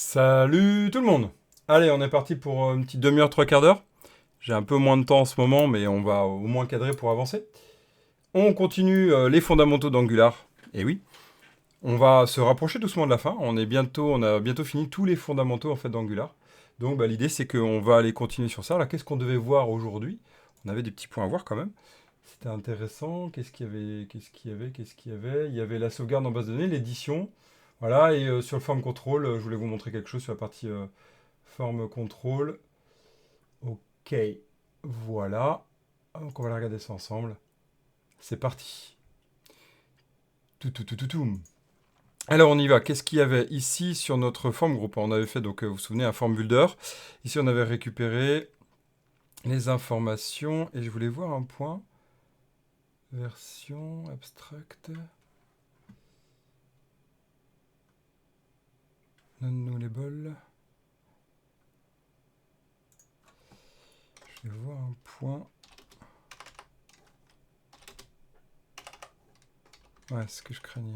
Salut tout le monde. Allez, on est parti pour une petite demi-heure, trois quarts d'heure. J'ai un peu moins de temps en ce moment, mais on va au moins cadrer pour avancer. On continue les fondamentaux d'Angular. Et oui, on va se rapprocher doucement de la fin. On a bientôt fini tous les fondamentaux en fait d'Angular. Donc l'idée c'est qu'on va aller continuer sur ça. Là, qu'est-ce qu'on devait voir aujourd'hui? On avait des petits points à voir quand même. C'était intéressant. Qu'est-ce qu'il y avait? Il y avait la sauvegarde en base de données, l'édition. Voilà, et sur le form control, je voulais vous montrer quelque chose sur la partie form control. Ok, voilà. Donc on va la regarder ça ensemble. C'est parti. Tout. Alors on y va. Qu'est-ce qu'il y avait ici sur notre form group? On avait fait, donc vous vous souvenez, un form builder. Ici on avait récupéré les informations et je voulais voir un point. Version abstract. Non-nullable. Je vais voir un point. Ouais, c'est ce que je craignais.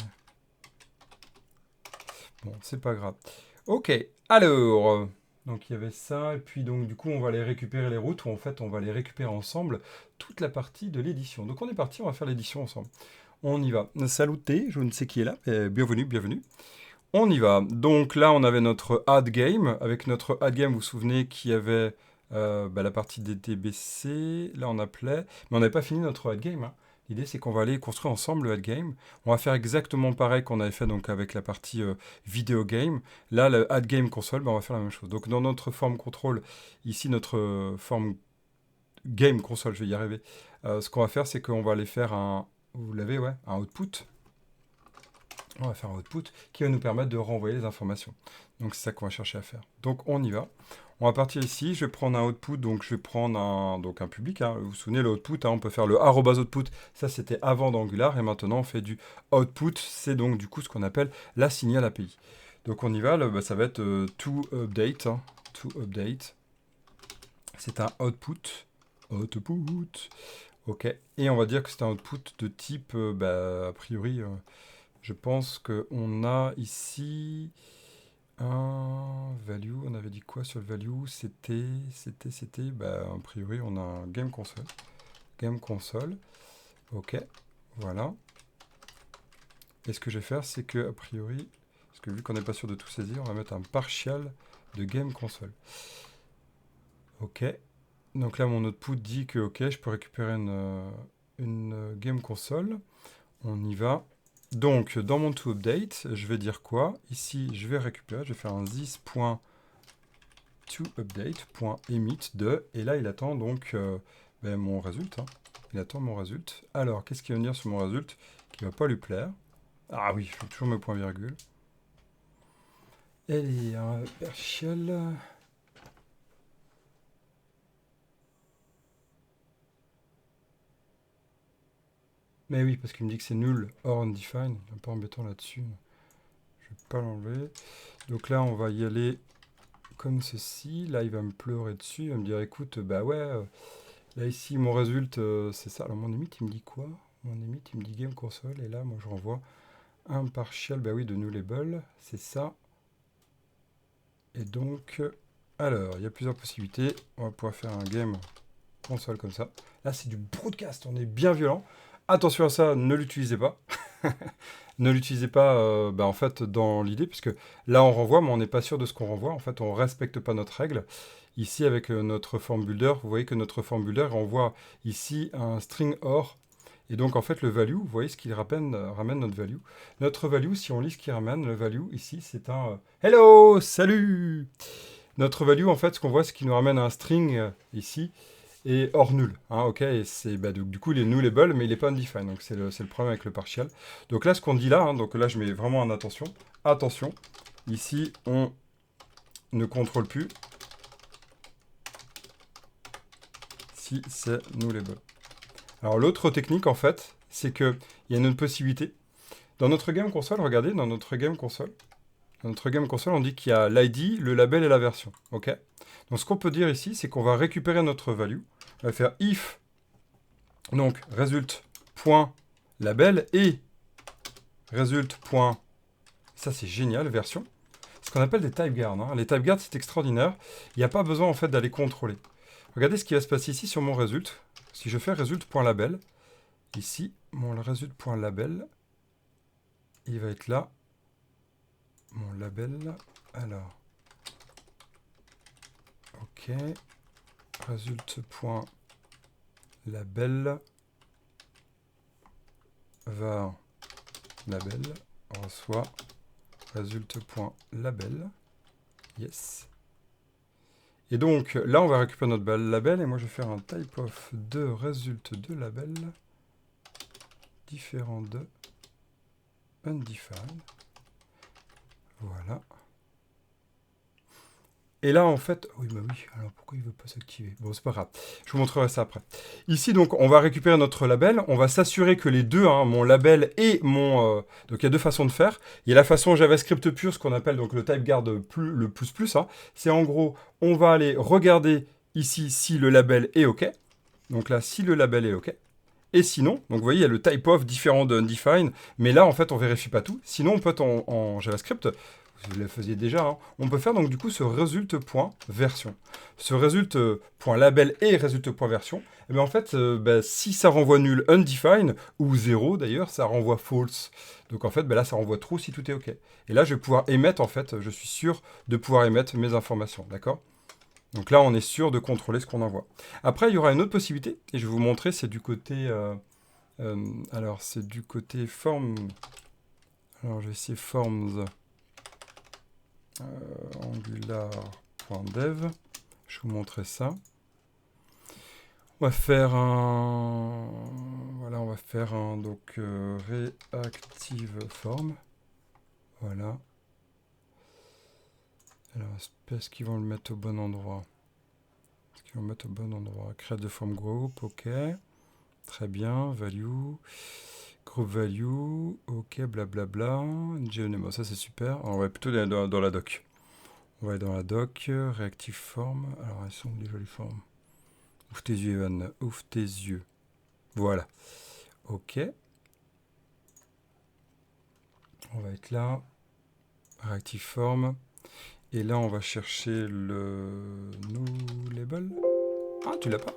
Bon, c'est pas grave. Ok, alors, donc il y avait ça, et puis donc du coup on va aller récupérer les routes, ou en fait on va les récupérer ensemble, toute la partie de l'édition. Donc on est parti, on va faire l'édition ensemble. On y va. Saluté, je ne sais qui est là, mais bienvenue. On y va. Donc là on avait notre add game, avec notre add game, vous vous souvenez qu'il y avait la partie DTBC, là on appelait, mais on n'avait pas fini notre add game, hein. L'idée, c'est qu'on va aller construire ensemble le add game. On va faire exactement pareil qu'on avait fait donc avec la partie vidéo game. Là, le add game console, on va faire la même chose. Donc, dans notre form control, ici, notre form game console, je vais y arriver. Ce qu'on va faire, c'est qu'on va aller faire un, vous l'avez, ouais, un output. On va faire un output qui va nous permettre de renvoyer les informations. Donc, c'est ça qu'on va chercher à faire. Donc, on y va. On va partir ici, je vais prendre un output, donc je vais prendre un public, hein. Vous vous souvenez, le output, hein, on peut faire le arrobas output, ça c'était avant d'Angular, et maintenant on fait du output, c'est donc du coup ce qu'on appelle la signal API. Donc on y va, ça va être toUpdate, hein, toUpdate, c'est un output, ok, et on va dire que c'est un output de type, a priori, je pense qu'on a ici... Un value, on avait dit quoi sur le value? C'était, a priori, on a un game console. Game console, ok, voilà. Et ce que je vais faire, c'est que, a priori, parce que vu qu'on n'est pas sûr de tout saisir, on va mettre un partial de game console. Ok, donc là, mon output dit que, ok, je peux récupérer une game console. On y va. Donc, dans mon toUpdate, je vais dire quoi? Ici, je vais récupérer, je vais faire un this.toUpdate.emit de, et là, il attend donc mon résultat, hein. Il attend mon résultat. Alors, qu'est-ce qui va venir sur mon résultat qui va pas lui plaire? Ah oui, je fais toujours mes points-virgules. Elle est un partial. Mais oui, parce qu'il me dit que c'est nul, or undefined. Un peu embêtant là-dessus. Je vais pas l'enlever. Donc là, on va y aller comme ceci. Là, il va me pleurer dessus. Il va me dire, écoute, bah ouais, là ici, mon résultat, c'est ça. Alors mon limite, il me dit quoi? Mon limite, il me dit game console. Et là, moi, je renvoie un partial, bah oui, de nullable. C'est ça. Et donc, alors, il y a plusieurs possibilités. On va pouvoir faire un game console comme ça. Là, c'est du broadcast. On est bien violent. Attention à ça, ne l'utilisez pas. Ne l'utilisez pas en fait dans l'idée, puisque là on renvoie, mais on n'est pas sûr de ce qu'on renvoie. En fait, on ne respecte pas notre règle. Ici, avec notre form builder, vous voyez que notre form builder renvoie ici un string or. Et donc, en fait, le value, vous voyez ce qu'il ramène notre value. Notre value, si on lit ce qu'il ramène, le value, ici, c'est un hello, salut. Notre value, en fait, ce qu'on voit, c'est qu'il nous ramène un string ici, et hors nul, hein, ok, et c'est, du coup il est nullable, mais il n'est pas undefined, donc c'est le problème avec le partial. Donc là, ce qu'on dit là, hein, donc là je mets vraiment en attention, attention, ici on ne contrôle plus si c'est nullable. Alors l'autre technique en fait, c'est qu'il y a une autre possibilité. Dans notre game console, regardez, dans notre game console, on dit qu'il y a l'ID, le label et la version, ok. Donc ce qu'on peut dire ici, c'est qu'on va récupérer notre value, on va faire if, donc result.label et result. Ça c'est génial, version. ce qu'on appelle des type guards. Hein. Les type guards, c'est extraordinaire. Il n'y a pas besoin en fait d'aller contrôler. Regardez ce qui va se passer ici sur mon result. Si je fais result.label, ici, mon result.label, il va être là. Mon label, alors, ok, result.label va label reçoit result.label, yes. Et donc là on va récupérer notre label et moi je vais faire un type of de result de label différent de undefined. Voilà. Et là, en fait... Oui, bah oui, alors pourquoi il ne veut pas s'activer? Bon, c'est pas grave. Je vous montrerai ça après. Ici, donc, on va récupérer notre label. On va s'assurer que les deux, hein, mon label et mon... Donc, il y a deux façons de faire. Il y a la façon JavaScript pure, ce qu'on appelle donc le type guard le plus. Hein. C'est en gros, on va aller regarder ici si le label est OK. Donc là, si le label est OK. Et sinon, donc vous voyez, il y a le type of différent de undefined. Mais là, en fait, on vérifie pas tout. Sinon, on peut être en JavaScript... Vous le faisiez déjà, hein. On peut faire donc du coup ce result.version. Ce result.label et result.version, et bien en fait, si ça renvoie nul undefined, ou 0 d'ailleurs, ça renvoie false. Donc en fait, là, ça renvoie true si tout est OK. Et là, je vais pouvoir émettre, en fait, je suis sûr de pouvoir émettre mes informations, d'accord? Donc là, on est sûr de contrôler ce qu'on envoie. Après, il y aura une autre possibilité, et je vais vous montrer, c'est du côté... alors, c'est du côté form... Alors, je vais essayer forms... angular.dev, je vais vous montrer ça. On va faire un, voilà, on va faire un donc reactive form, voilà. Alors, est-ce qu'ils vont le mettre au bon endroit? Est-ce qu'ils vont le mettre au bon endroit? Create the form group, ok, très bien, value, group value, ok, blablabla, bon, ça c'est super. Alors, on va plutôt dans la doc. On va aller dans la doc, reactive form. Alors, elles sont les jolies formes. Ouvre tes yeux, Evan. Ouvre tes yeux. Voilà. OK. On va être là. Reactive form. Et là, on va chercher le nullable. Ah, tu l'as pas?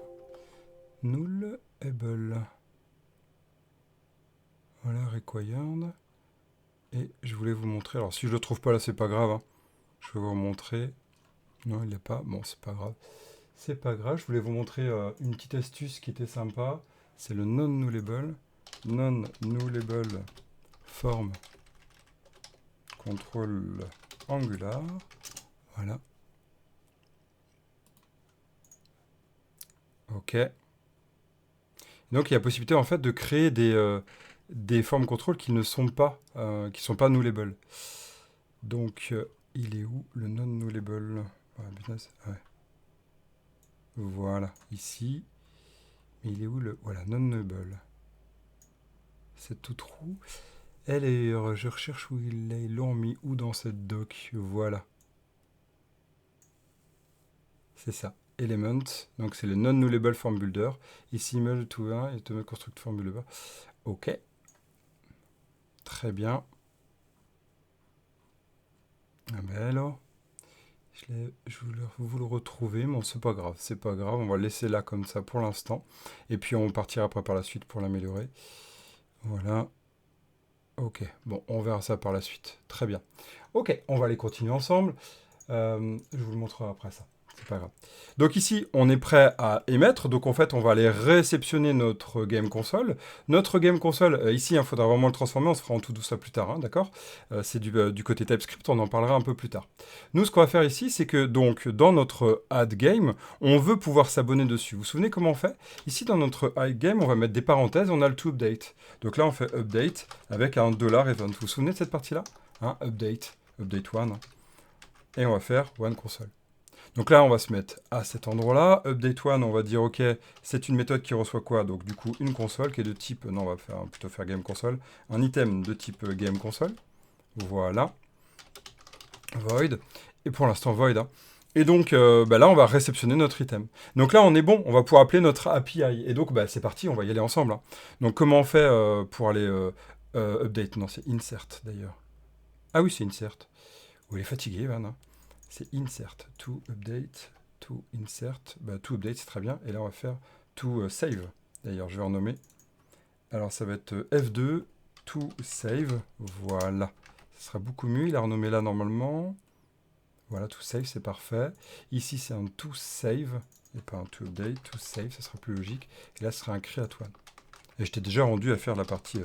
Nullable. Voilà, required. Et je voulais vous montrer. Alors, si je le trouve pas là, c'est pas grave. Hein. Je vais vous montrer. Non, il n'est pas. Bon, c'est pas grave. C'est pas grave. Je voulais vous montrer une petite astuce qui était sympa. C'est le non-nullable. Non-nullable form contrôle angular. Voilà. OK. Donc, il y a possibilité, en fait, de créer des formes contrôle qui ne sont pas, nullable. Donc, il est où le non-nullable? Business, ouais. Voilà, ici. Mais il est où le... Voilà, non-nullable. C'est tout trou. Elle est... je recherche où il est. Ils l'ont mis où dans cette doc? Voilà. C'est ça. Element. Donc, c'est le non-nullable form builder. Ici, mail to 1 et to construct form builder. OK. Très bien. Ah ben alors... Je voulais vous le retrouver, mais c'est pas grave, c'est pas grave, on va le laisser là comme ça pour l'instant, et puis on partira après par la suite pour l'améliorer. Voilà. Ok, bon, on verra ça par la suite. Très bien. Ok, on va aller continuer ensemble. Je vous le montrerai après ça. C'est pas grave. Donc ici, on est prêt à émettre. Donc en fait, on va aller réceptionner notre game console. Notre game console, ici, il faudra vraiment le transformer. On se fera en tout ça plus tard, hein, d'accord? C'est du côté TypeScript, on en parlera un peu plus tard. Nous, ce qu'on va faire ici, c'est que donc dans notre add game, on veut pouvoir s'abonner dessus. Vous vous souvenez comment on fait? Ici, dans notre add game, on va mettre des parenthèses, on a le to update. Donc là, on fait update avec un $event. Vous vous souvenez de cette partie-là, hein? Update 1. Et on va faire one console. Donc là, on va se mettre à cet endroit-là. Update 1, on va dire, OK, c'est une méthode qui reçoit quoi? Donc du coup, une console qui est de type... Non, on va plutôt faire game console. Un item de type game console. Voilà. Void. Et pour l'instant, void. Hein. Et donc, là, on va réceptionner notre item. Donc là, on est bon. On va pouvoir appeler notre API. Et donc, c'est parti, on va y aller ensemble. Hein. Donc, comment on fait pour aller update? Non, c'est insert, d'ailleurs. Ah oui, c'est insert. Oh, il est fatigué, Van. Hein. C'est insert, to update, to insert. Bah, to update, c'est très bien. Et là, on va faire to save. D'ailleurs, je vais renommer. Alors, ça va être F2, to save. Voilà. Ça sera beaucoup mieux. Il a renommé là normalement. Voilà, to save, c'est parfait. Ici, c'est un to save. Et pas un to update. To save, ça sera plus logique. Et là, ce sera un create one. Et je t'ai déjà rendu à faire la partie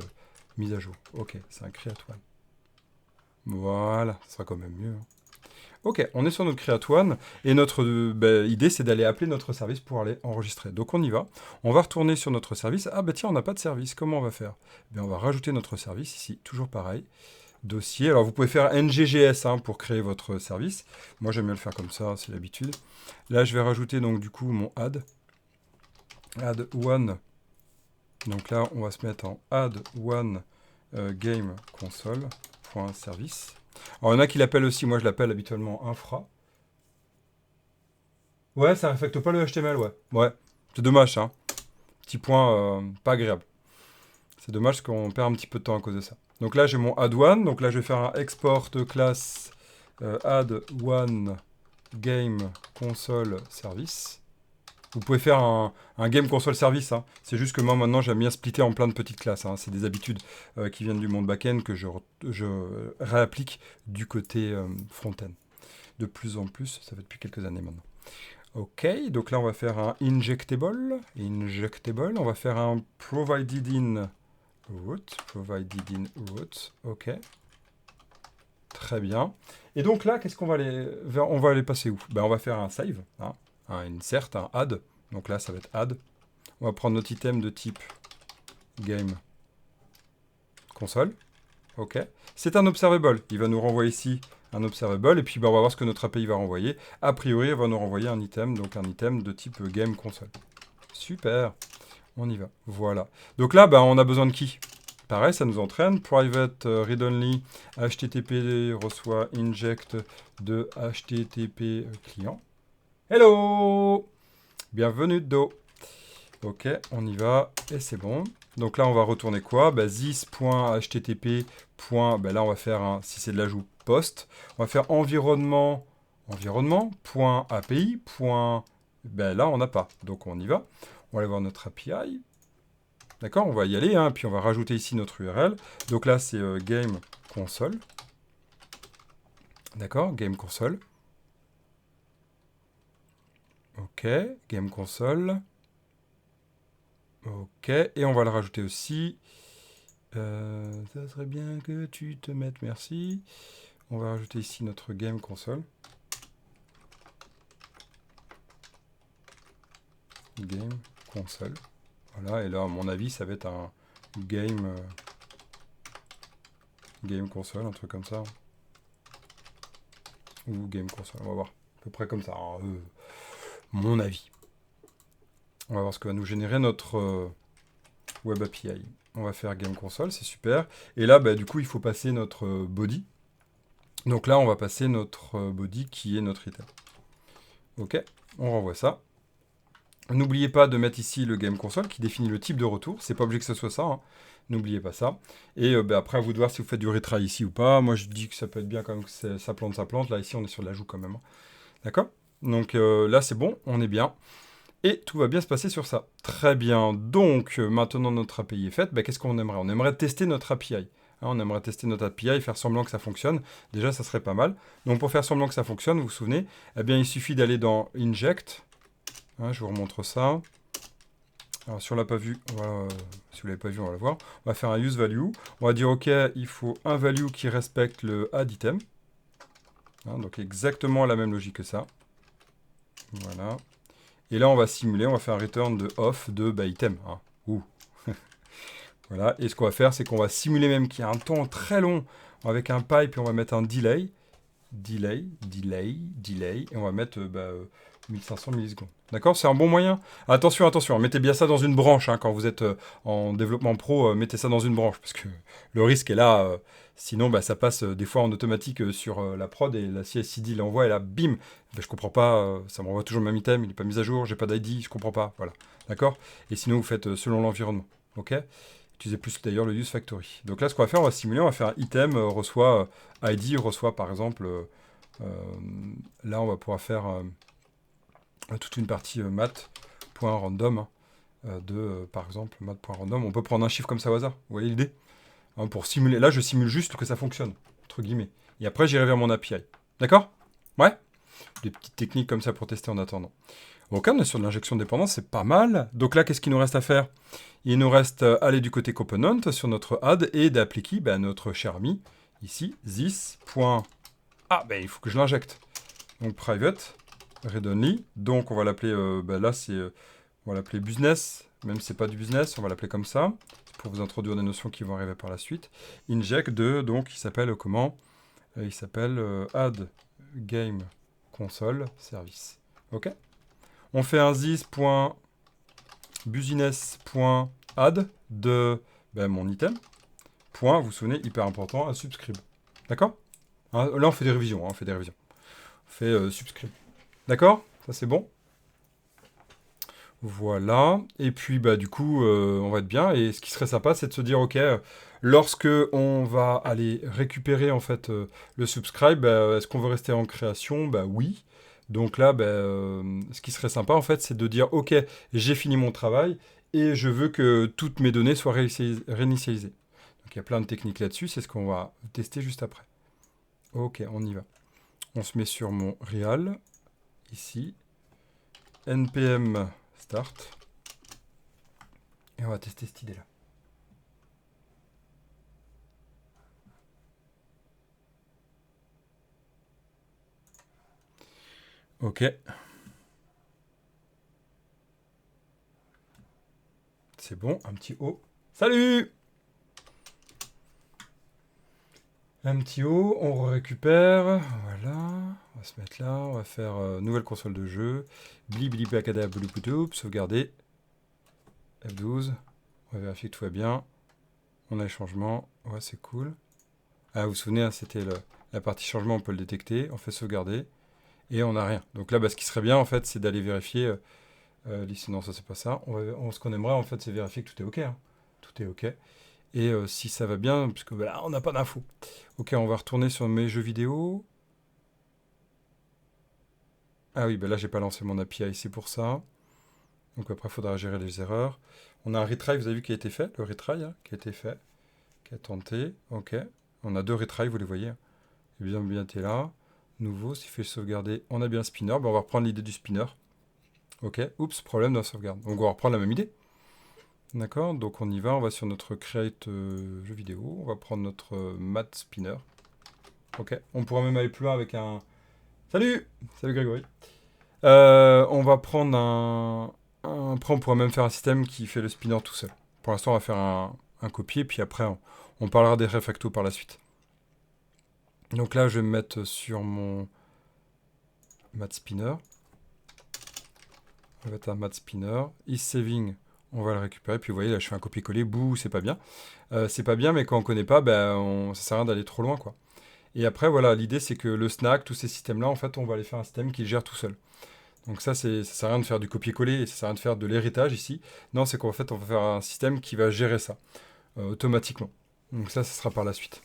mise à jour. Ok, c'est un create one. Voilà, ça sera quand même mieux. Hein. Ok, on est sur notre Create One, et notre idée, c'est d'aller appeler notre service pour aller enregistrer. Donc on y va. On va retourner sur notre service. Ah bah tiens, on n'a pas de service. Comment on va faire? On va rajouter notre service ici, toujours pareil. Dossier. Alors vous pouvez faire NGGS hein, pour créer votre service. Moi j'aime bien le faire comme ça, c'est l'habitude. Là je vais rajouter donc du coup mon add. Add one. Donc là on va se mettre en add one game console.service. Alors, il y en a qui l'appellent aussi, moi je l'appelle habituellement infra. Ouais, ça n'affecte pas le HTML, ouais. Ouais, c'est dommage, hein. Petit point pas agréable. C'est dommage qu'on perd un petit peu de temps à cause de ça. Donc là, j'ai mon add one. Donc là, je vais faire un export class add one game console service. Vous pouvez faire un game console service. Hein. C'est juste que moi, maintenant, j'aime bien splitter en plein de petites classes. Hein. C'est des habitudes qui viennent du monde back-end que je réapplique du côté front-end. De plus en plus, ça fait depuis quelques années maintenant. Ok, donc là, on va faire un injectable. Injectable. On va faire un provided in root. Provided in root. Ok. Très bien. Et donc là, qu'est-ce qu'on va aller... On va aller passer où? On va faire un save. Hein. Un insert, un add. Donc là, ça va être add. On va prendre notre item de type game console. Ok. C'est un observable. Il va nous renvoyer ici un observable. Et puis, on va voir ce que notre API va renvoyer. A priori, il va nous renvoyer un item. Donc, un item de type game console. Super. On y va. Voilà. Donc là, on a besoin de qui? Pareil, ça nous entraîne. Private read-only HTTP reçoit inject de HTTP client. Hello! Bienvenue Do. Ok, on y va et c'est bon. Donc là, on va retourner quoi? This.http. Là, on va faire un, si c'est de l'ajout, post. On va faire environnement. Environnement.api. Là, on n'a pas. Donc on y va. On va aller voir notre API. D'accord, on va y aller, hein, puis on va rajouter ici notre URL. Donc là, c'est game console. D'accord, game console. Ok, game console. Ok, et on va le rajouter aussi. Ça serait bien que tu te mettes, merci. On va rajouter ici notre game console. Game console. Voilà, et là, à mon avis, ça va être un game console, un truc comme ça. Ou game console, on va voir. À peu près comme ça, hein, mon avis. On va voir ce que va nous générer notre Web API. On va faire game console, c'est super. Et là, du coup, il faut passer notre body. Donc là, on va passer notre body qui est notre item. Ok, on renvoie ça. N'oubliez pas de mettre ici le game console qui définit le type de retour. C'est pas obligé que ce soit ça. Hein. N'oubliez pas ça. Et après, à vous de voir si vous faites du retry ici ou pas. Moi, je dis que ça peut être bien quand même que ça plante. Là, ici, on est sur l'ajout quand même. Hein. D'accord? Donc là, c'est bon. On est bien. Et tout va bien se passer sur ça. Très bien. Donc, maintenant notre API est faite. Qu'est-ce qu'on aimerait? On aimerait tester notre API. Hein, on aimerait tester notre API et faire semblant que ça fonctionne. Déjà, ça serait pas mal. Donc, pour faire semblant que ça fonctionne, vous vous souvenez, il suffit d'aller dans Inject. Hein, je vous remontre ça. Alors, si on l'a pas vu, si vous l'avez pas vu, on va le voir. On va faire un use value. On va dire, OK, il faut un value qui respecte le add item. Hein, donc, exactement la même logique que ça. Voilà. Et là, on va simuler, on va faire un return de off de item. Hein. Ouh. Voilà. Et ce qu'on va faire, c'est qu'on va simuler même qu'il y a un temps très long avec un pipe et on va mettre un delay. Delay. Et on va mettre 1500 millisecondes. D'accord? C'est un bon moyen. Attention. Mettez bien ça dans une branche. Hein, quand vous êtes en développement pro, mettez ça dans une branche. Parce que le risque est là. Sinon, ça passe des fois en automatique sur la prod et la CI/CD l'envoie et là, bim, je comprends pas, ça me renvoie toujours le même item, il n'est pas mis à jour, j'ai pas d'ID, je comprends pas, voilà. D'accord? Et sinon, vous faites selon l'environnement. Ok? Utilisez plus d'ailleurs le use factory. Donc là, ce qu'on va faire, on va simuler, on va faire item reçoit ID, reçoit par exemple, là on va pouvoir faire toute une partie mat.random par exemple mat.random. On peut prendre un chiffre comme ça au hasard, vous voyez l'idée, hein, pour simuler. Là, je simule juste que ça fonctionne, entre guillemets. Et après, j'irai vers mon API. D'accord? Ouais? Des petites techniques comme ça pour tester en attendant. Ok, on est sur de l'injection de dépendance, c'est pas mal. Donc là, qu'est-ce qu'il nous reste à faire? Il nous reste à aller du côté component sur notre add et d'appliquer notre cher ami, ici, this. Ah, ben il faut que je l'injecte. Donc private, read only. Donc on va l'appeler, là c'est, on va l'appeler business, même si c'est pas du business, on va l'appeler comme ça, pour vous introduire des notions qui vont arriver par la suite. Inject donc il s'appelle comment? Il s'appelle add game console service. Ok? On fait un this.business.add de mon item. Point, vous vous souvenez, hyper important, à subscribe. D'accord? Hein, là, on fait des révisions. On fait subscribe. D'accord? Ça, c'est bon? Voilà. Et puis, du coup, on va être bien. Et ce qui serait sympa, c'est de se dire, OK, lorsque on va aller récupérer, en fait, le subscribe, est-ce qu'on veut rester en création? Oui. Donc là, ce qui serait sympa, en fait, c'est de dire, OK, j'ai fini mon travail et je veux que toutes mes données soient réinitialisées. Donc il y a plein de techniques là-dessus, c'est ce qu'on va tester juste après. OK, on y va. On se met sur mon real, ici, npm start, et on va tester cette idée-là. OK. C'est bon, un petit O. Salut! Un petit O, on récupère. Voilà. On va se mettre là. On va faire nouvelle console de jeu. Sauvegarder. F12. On va vérifier que tout va bien. On a les changements. Ouais, c'est cool. Ah, vous vous souvenez, c'était la partie changement, on peut le détecter. On fait sauvegarder. Et on n'a rien. Donc là, ce qui serait bien, en fait, c'est d'aller vérifier. Non, ça, c'est pas ça. Ce qu'on aimerait, en fait, c'est vérifier que tout est OK. Hein. Tout est OK. Et si ça va bien, puisque là, on n'a pas d'infos. OK, on va retourner sur mes jeux vidéo. Ah oui, là, j'ai pas lancé mon API, c'est pour ça. Donc après, il faudra gérer les erreurs. On a un retry, vous avez vu, qui a été fait. Le retry, qui a été fait. Qui a tenté. OK. On a 2 retries, vous les voyez. Et bien, t'es là. Nouveau, s'il fait sauvegarder, on a bien un spinner. On va reprendre l'idée du spinner. OK. Oups, problème de la sauvegarde. Donc on va reprendre la même idée. D'accord, donc on y va, on va sur notre create jeu vidéo, on va prendre notre mat spinner. Ok, on pourra même aller plus loin avec un... Salut! Salut Grégory. On va prendre Après on pourra même faire un système qui fait le spinner tout seul. Pour l'instant on va faire un copier, puis après on parlera des refactos par la suite. Donc là je vais me mettre sur mon mat spinner. On va mettre un mat spinner. Is saving, on va le récupérer. Puis vous voyez, là, je fais un copier-coller. Bouh, c'est pas bien. C'est pas bien, mais quand on connaît pas, ça sert à rien d'aller trop loin, quoi. Et après, voilà, l'idée, c'est que le snack, tous ces systèmes-là, en fait, on va aller faire un système qui le gère tout seul. Donc ça sert à rien de faire du copier-coller et ça sert à rien de faire de l'héritage ici. Non, c'est qu'en fait, on va faire un système qui va gérer ça automatiquement. Donc ça sera par la suite.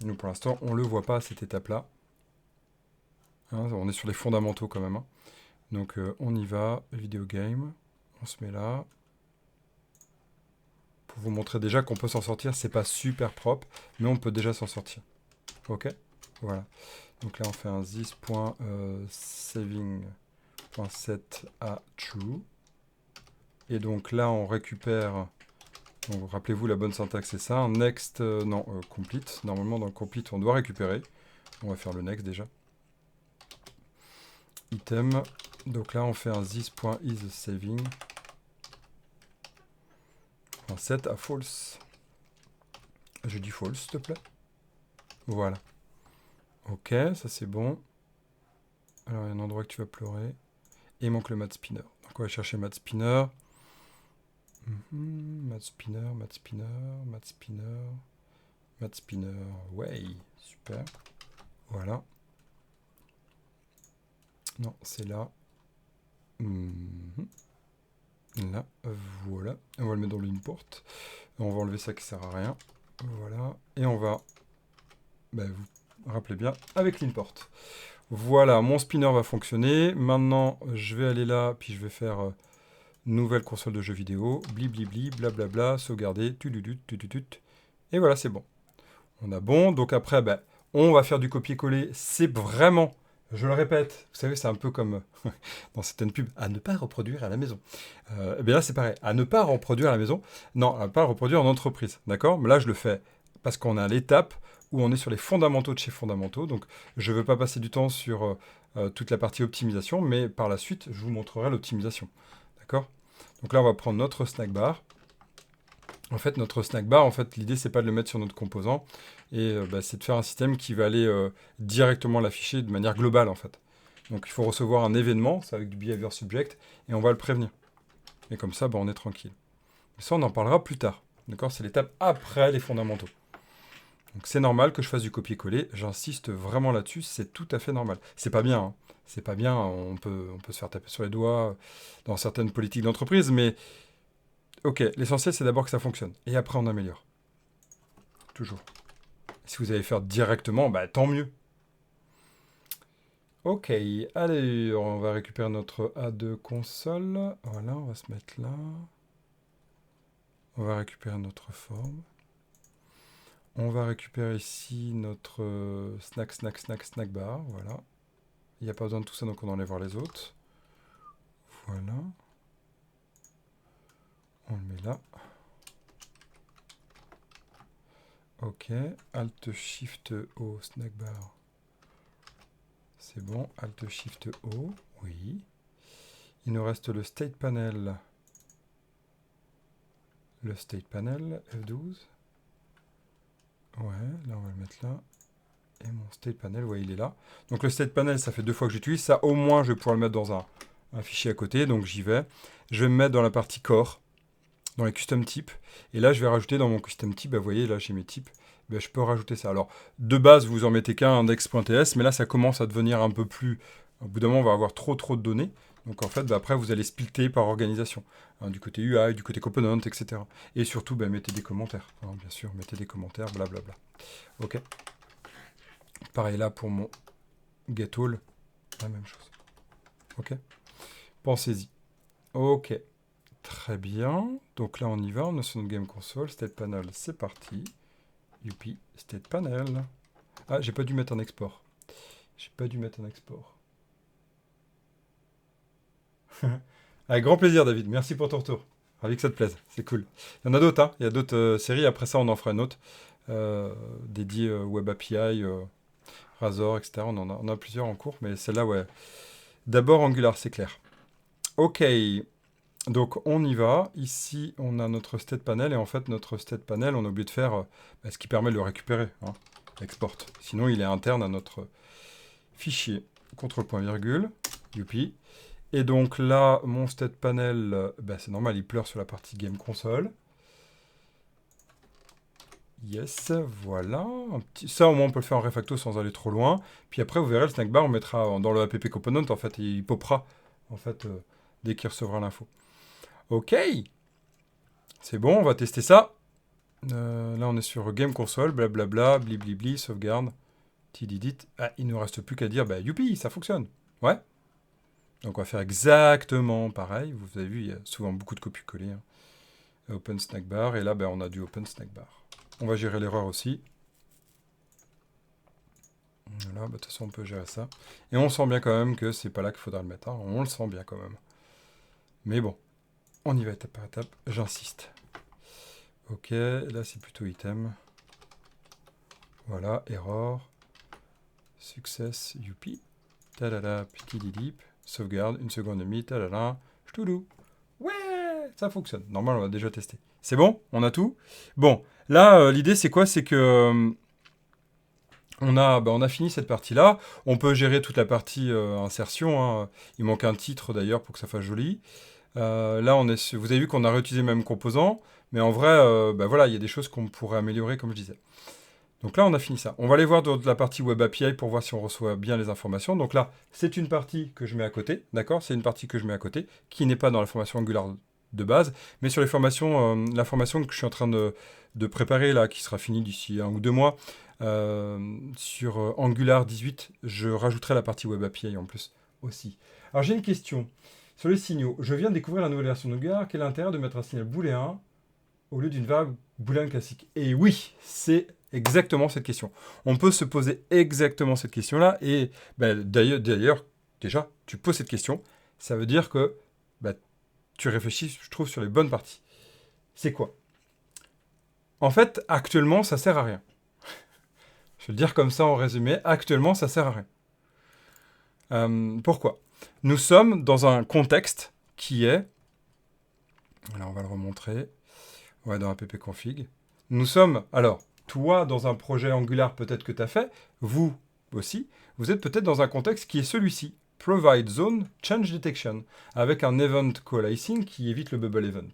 Nous, pour l'instant, on le voit pas à cette étape-là. Hein, on est sur les fondamentaux quand même. Hein. Donc on y va, vidéo game, on se met là. Pour vous montrer déjà qu'on peut s'en sortir, c'est pas super propre, mais on peut déjà s'en sortir. Ok, voilà. Donc là on fait un this.saving.set à true. Et donc là on récupère, donc rappelez-vous la bonne syntaxe c'est ça, next, complete. Normalement dans le complete on doit récupérer. On va faire le next déjà. Item, donc là on fait un this.isSaving. Set à false. Je dis false, s'il te plaît. Voilà. Ok, ça c'est bon. Alors il y a un endroit que tu vas pleurer. Et il manque le mat spinner. Donc on va chercher mat spinner. Mat spinner, mat spinner, mat spinner, mat spinner. Ouais, super. Voilà. Non, c'est là. Là, voilà. On va le mettre dans l'import. On va enlever ça qui sert à rien. Voilà. Et on va, vous rappelez bien, avec l'import. Voilà, mon spinner va fonctionner. Maintenant, je vais aller là, puis je vais faire nouvelle console de jeux vidéo. Blibli, blablabla, sauvegarder, tututut, tututut. Et voilà, c'est bon. On a bon. Donc après, on va faire du copier-coller. C'est vraiment, je le répète, vous savez, c'est un peu comme dans certaines pubs, à ne pas reproduire à la maison. Et bien là, c'est pareil, à ne pas reproduire à la maison. Non, à ne pas reproduire en entreprise. D'accord? Mais là, je le fais parce qu'on est à l'étape où on est sur les fondamentaux de chez fondamentaux. Donc, je ne veux pas passer du temps sur toute la partie optimisation, mais par la suite, je vous montrerai l'optimisation. D'accord? Donc là, on va prendre notre snack bar. En fait, notre snack bar, l'idée, c'est pas de le mettre sur notre composant, et c'est de faire un système qui va aller directement l'afficher de manière globale, en fait. Donc, il faut recevoir un événement, c'est avec du behavior subject, et on va le prévenir. Et comme ça, on est tranquille. Mais ça, on en parlera plus tard. D'accord? C'est l'étape après les fondamentaux. Donc, c'est normal que je fasse du copier-coller. J'insiste vraiment là-dessus, c'est tout à fait normal. C'est pas bien, hein. C'est pas bien, on peut se faire taper sur les doigts dans certaines politiques d'entreprise, mais ok, l'essentiel c'est d'abord que ça fonctionne. Et après on améliore. Toujours. Si vous allez faire directement, tant mieux. Ok, allez, on va récupérer notre A2 console. Voilà, on va se mettre là. On va récupérer notre forme. On va récupérer ici notre snack bar. Voilà. Il n'y a pas besoin de tout ça, donc on enlève voir les autres. Voilà. On le met là. Ok, Alt Shift O, snack bar. C'est bon, Alt Shift O, oui. Il nous reste le State Panel. Le State Panel, F12. Ouais, là on va le mettre là. Et mon State Panel, ouais, il est là. Donc le State Panel, ça fait 2 fois que j'utilise. Ça, au moins, je vais pouvoir le mettre dans un fichier à côté. Donc j'y vais. Je vais me mettre dans la partie Core, dans les Custom Types. Et là, je vais rajouter dans mon Custom Type, vous voyez, là j'ai mes types. Je peux rajouter ça. Alors, de base, vous en mettez qu'un index.ts, mais là, ça commence à devenir un peu plus... Au bout d'un moment, on va avoir trop de données. Donc, en fait, après, vous allez splitter par organisation. Hein, du côté UI, du côté component, etc. Et surtout, mettez des commentaires. Hein, bien sûr, mettez des commentaires, blablabla. OK. Pareil là pour mon getAll. La même chose. OK. Pensez-y. OK. Très bien. Donc là, on y va. On est sur notre Game Console. State Panel, c'est parti. Youpi, State Panel. Ah, j'ai pas dû mettre un export. J'ai pas dû mettre un export. Avec grand plaisir, David. Merci pour ton retour. Ravi que ça te plaise. C'est cool. Il y en a d'autres, hein. Il y a d'autres séries. Après ça, on en fera une autre. Dédiée Web API, Razor, etc. On a plusieurs en cours. Mais celle-là, ouais. D'abord Angular, c'est clair. OK. Donc, on y va. Ici, on a notre State Panel. Et en fait, notre State Panel, on a oublié de faire ce qui permet de le récupérer. Hein. Export. Sinon, il est interne à notre fichier. Contrôle point virgule. Youpi. Et donc là, mon State Panel, c'est normal, il pleure sur la partie Game Console. Yes, voilà. Ça, au moins, on peut le faire en refacto sans aller trop loin. Puis après, vous verrez, le snack bar, on mettra dans le app component, en fait, et il popera, en fait, dès qu'il recevra l'info. OK. C'est bon, on va tester ça. Là, on est sur Game Console, blablabla, bliblibli, sauvegarde, tididit. Ah, il ne nous reste plus qu'à dire, youpi, ça fonctionne. Ouais. Donc, on va faire exactement pareil. Vous avez vu, il y a souvent beaucoup de copier-coller. Hein. Open snack bar, et là, on a du open snack bar. On va gérer l'erreur aussi. Voilà, de toute façon, on peut gérer ça. Et on sent bien quand même que c'est pas là qu'il faudra le mettre. Hein. On le sent bien quand même. Mais bon, on y va étape par étape. J'insiste. OK, là, c'est plutôt item. Voilà, error. Success, youpi. Tadada, pitididip. Sauvegarde, 1 seconde et demie. Tadada, ch'toudou. Ouais, ça fonctionne. Normal, on va déjà tester. C'est bon? On a tout? Bon, là, l'idée, c'est quoi? C'est que... on a fini cette partie-là. On peut gérer toute la partie insertion. Hein. Il manque un titre, d'ailleurs, pour que ça fasse joli. Là, vous avez vu qu'on a réutilisé le même composant. Mais en vrai, voilà, il y a des choses qu'on pourrait améliorer, comme je disais. Donc là, on a fini ça. On va aller voir dans la partie Web API pour voir si on reçoit bien les informations. Donc là, c'est une partie que je mets à côté. D'accord? C'est une partie que je mets à côté, qui n'est pas dans la formation Angular de base. Mais sur les formations, la formation que je suis en train de préparer, là, qui sera finie d'ici 1 ou 2 mois, sur Angular 18, je rajouterai la partie Web API en plus aussi. Alors j'ai une question sur les signaux. Je viens de découvrir la nouvelle version d'Angular. Quel est l'intérêt de mettre un signal booléen au lieu d'une variable booléenne classique? Et oui, c'est exactement cette question. On peut se poser exactement cette question-là. Et d'ailleurs, déjà, tu poses cette question. Ça veut dire que tu réfléchis, je trouve, sur les bonnes parties. C'est quoi? En fait, actuellement, ça sert à rien. Je vais le dire comme ça en résumé. Actuellement, ça sert à rien. Pourquoi? Nous sommes dans un contexte qui est... Alors, on va le remontrer. Ouais, dans app-config. Nous sommes... Alors, toi, dans un projet Angular, peut-être que tu as fait. Vous aussi. Vous êtes peut-être dans un contexte qui est celui-ci. Provide Zone Change Detection. Avec un event coalescing qui évite le bubble event.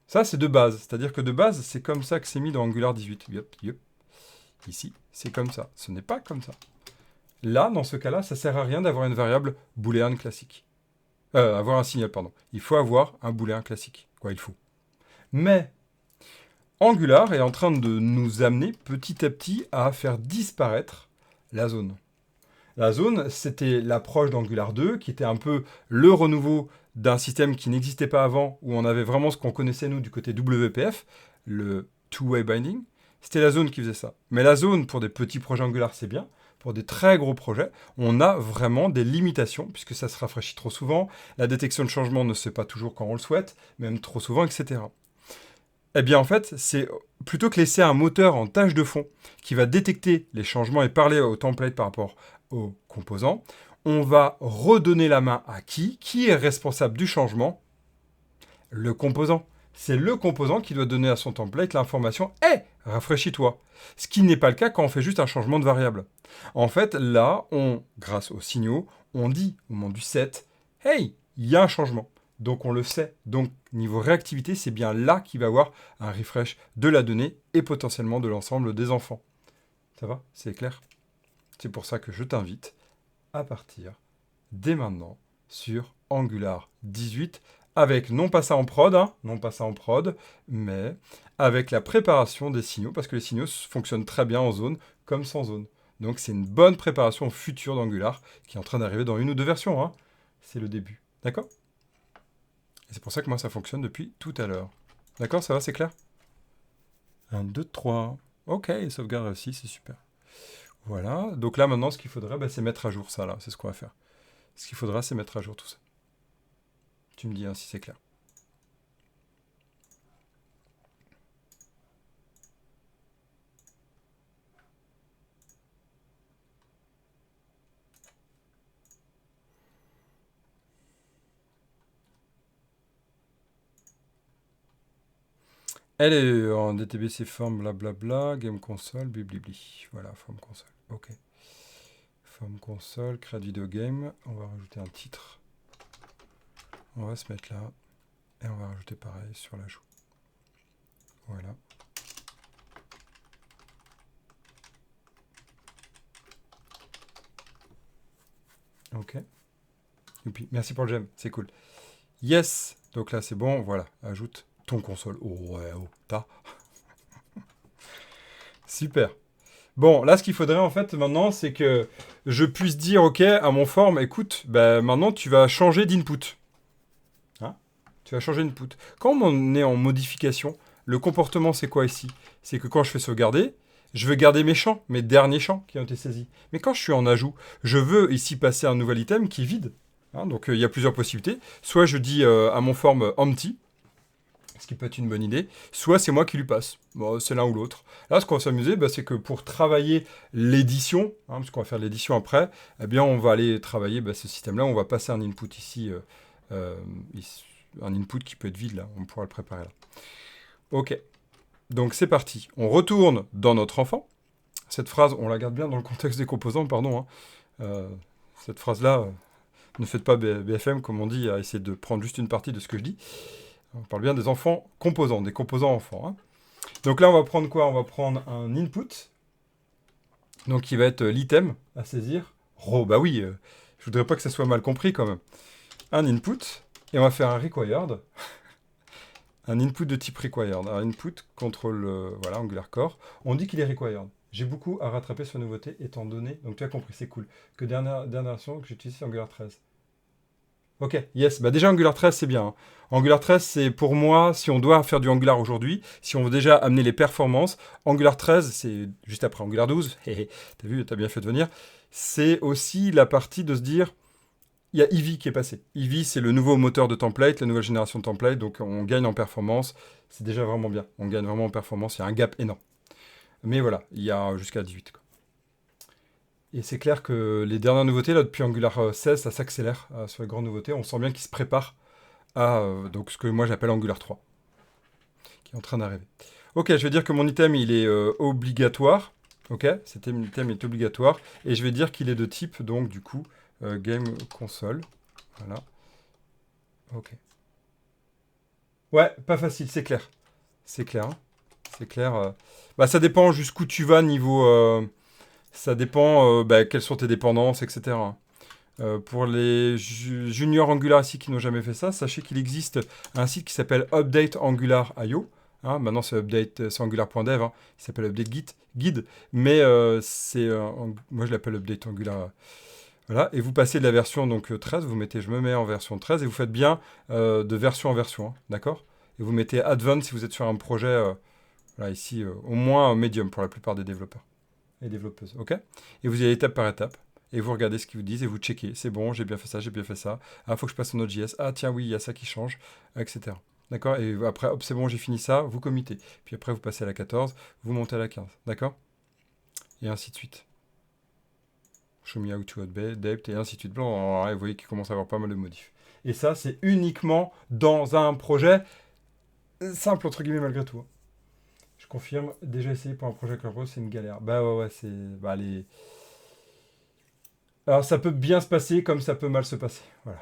Ça, c'est de base. C'est-à-dire que de base, c'est comme ça que c'est mis dans Angular 18. Yep. Ici, c'est comme ça. Ce n'est pas comme ça. Là, dans ce cas-là, ça ne sert à rien d'avoir une variable booléenne classique. Avoir un signal, pardon. Il faut avoir un booléen classique. Quoi, il faut. Mais Angular est en train de nous amener petit à petit à faire disparaître la zone. La zone, c'était l'approche d'Angular 2, qui était un peu le renouveau d'un système qui n'existait pas avant, où on avait vraiment ce qu'on connaissait, nous, du côté WPF, le two-way binding. C'était la zone qui faisait ça. Mais la zone, pour des petits projets Angular, c'est bien. Pour des très gros projets, on a vraiment des limitations, puisque ça se rafraîchit trop souvent, la détection de changement ne se fait pas toujours quand on le souhaite, même trop souvent, etc. Eh bien, en fait, c'est plutôt que laisser un moteur en tâche de fond qui va détecter les changements et parler au template par rapport aux composants, on va redonner la main à qui? Qui est responsable du changement? Le composant. C'est le composant qui doit donner à son template l'information « Hey, rafraîchis-toi !» Ce qui n'est pas le cas quand on fait juste un changement de variable. En fait, là, grâce aux signaux, on dit au moment du set « Hey, il y a un changement !» Donc on le sait. Donc niveau réactivité, c'est bien là qu'il va y avoir un refresh de la donnée et potentiellement de l'ensemble des enfants. Ça va? C'est clair? C'est pour ça que je t'invite à partir dès maintenant sur Angular 18 avec non pas ça en prod, mais avec la préparation des signaux, parce que les signaux fonctionnent très bien en zone comme sans zone. Donc c'est une bonne préparation future d'Angular qui est en train d'arriver dans 1 ou 2 versions. Hein. C'est le début. D'accord? Et c'est pour ça que moi ça fonctionne depuis tout à l'heure. D'accord? Ça va, c'est clair? 1, 2, 3. Ok, sauvegarde réussie, c'est super. Voilà. Donc là maintenant ce qu'il faudrait, c'est mettre à jour ça là. C'est ce qu'on va faire. Ce qu'il faudra, c'est mettre à jour tout ça. Tu me dis si c'est clair. Elle est en DTBC form blablabla, game console, biblibli. Voilà, form console. Ok. Form console, create video game. On va rajouter un titre. On va se mettre là. Et on va rajouter pareil sur l'ajout. Voilà. Ok. Youpi. Merci pour le j'aime, c'est cool. Yes. Donc là, c'est bon. Voilà. Ajoute ton console. Oh ouais, oh, t'as. Super. Bon, là, ce qu'il faudrait en fait maintenant, c'est que je puisse dire, ok, à mon form, écoute, maintenant tu vas changer d'input. Hein? Tu vas changer d'input. Quand on est en modification, le comportement, c'est quoi ici? C'est que quand je fais sauvegarder, je veux garder mes champs, mes derniers champs qui ont été saisis. Mais quand je suis en ajout, je veux ici passer un nouvel item qui est vide. Hein, donc il y a plusieurs possibilités. Soit je dis à mon form empty, ce qui peut être une bonne idée, soit c'est moi qui lui passe. Bon, c'est l'un ou l'autre. Là, ce qu'on va s'amuser, c'est que pour travailler l'édition, parce qu'on va faire l'édition après, eh bien, on va aller travailler ce système-là. On va passer un input ici, un input qui peut être vide, là. On pourra le préparer là. Ok. Donc, c'est parti. On retourne dans notre enfant. Cette phrase, on la garde bien dans le contexte des composants, pardon. Cette phrase-là, ne faites pas BFM, comme on dit, à essayer de prendre juste une partie de ce que je dis. On parle bien des enfants composants, des composants enfants. Hein. Donc là, on va prendre quoi? On va prendre un input, donc qui va être l'item à saisir. Oh, bah oui, je voudrais pas que ça soit mal compris quand même. Un input, et on va faire un required. Un input de type required. Un input contrôle, voilà, Angular Core. On dit qu'il est required. J'ai beaucoup à rattraper sur la nouveauté, étant donné, donc tu as compris, c'est cool, que dernière version que j'utilise, c'est Angular 13. Ok, yes, bah déjà Angular 13 c'est bien, hein. Angular 13 c'est pour moi, si on doit faire du Angular aujourd'hui, si on veut déjà amener les performances, Angular 13 c'est juste après Angular 12, t'as vu, t'as bien fait de venir, c'est aussi la partie de se dire, il y a Eevee qui est passé. Eevee c'est le nouveau moteur de template, la nouvelle génération de template, donc on gagne en performance, c'est déjà vraiment bien, on gagne vraiment en performance, il y a un gap énorme. Mais voilà, il y a jusqu'à 18 quoi. Et c'est clair que les dernières nouveautés, là, depuis Angular 16, ça s'accélère sur les grandes nouveautés. On sent bien qu'ils se préparent à donc ce que moi j'appelle Angular 3, qui est en train d'arriver. Ok, je vais dire que mon item, il est obligatoire. Ok, cet item est obligatoire. Et je vais dire qu'il est de type, donc, du coup, game console. Voilà. Ok. Ouais, pas facile, c'est clair. C'est clair, hein. C'est clair. Bah, ça dépend jusqu'où tu vas niveau... ça dépend bah, quelles sont tes dépendances, etc. Pour les juniors Angular ici qui n'ont jamais fait ça, sachez qu'il existe un site qui s'appelle Update Angular IO. Hein, maintenant c'est update, c'est angular.dev, hein, il s'appelle Update Guide, mais moi je l'appelle Update Angular. Voilà, et vous passez de la version donc 13, vous mettez je me mets en version 13 et vous faites bien de version en version, hein, d'accord. Et vous mettez Advanced si vous êtes sur un projet, voilà, ici au moins Medium pour la plupart des développeurs et développeuses, ok. Et vous y allez étape par étape. Et vous regardez ce qu'ils vous disent et vous checkez. C'est bon, j'ai bien fait ça, j'ai bien fait ça. Ah, faut que je passe en Node.js. Ah, tiens, oui, il y a ça qui change, etc. D'accord. Et après, hop, c'est bon, j'ai fini ça, vous committez. Puis après, vous passez à la 14, vous montez à la 15. D'accord. Et ainsi de suite. Show me how to update, et ainsi de suite. Bon, alors, vous voyez qu'il commence à avoir pas mal de modifs. Et ça, c'est uniquement dans un projet simple, entre guillemets, malgré tout, hein. Je confirme, déjà essayé pour un projet comme c'est une galère. Bah ouais, c'est. Bah, les. Alors ça peut bien se passer comme ça peut mal se passer. Voilà.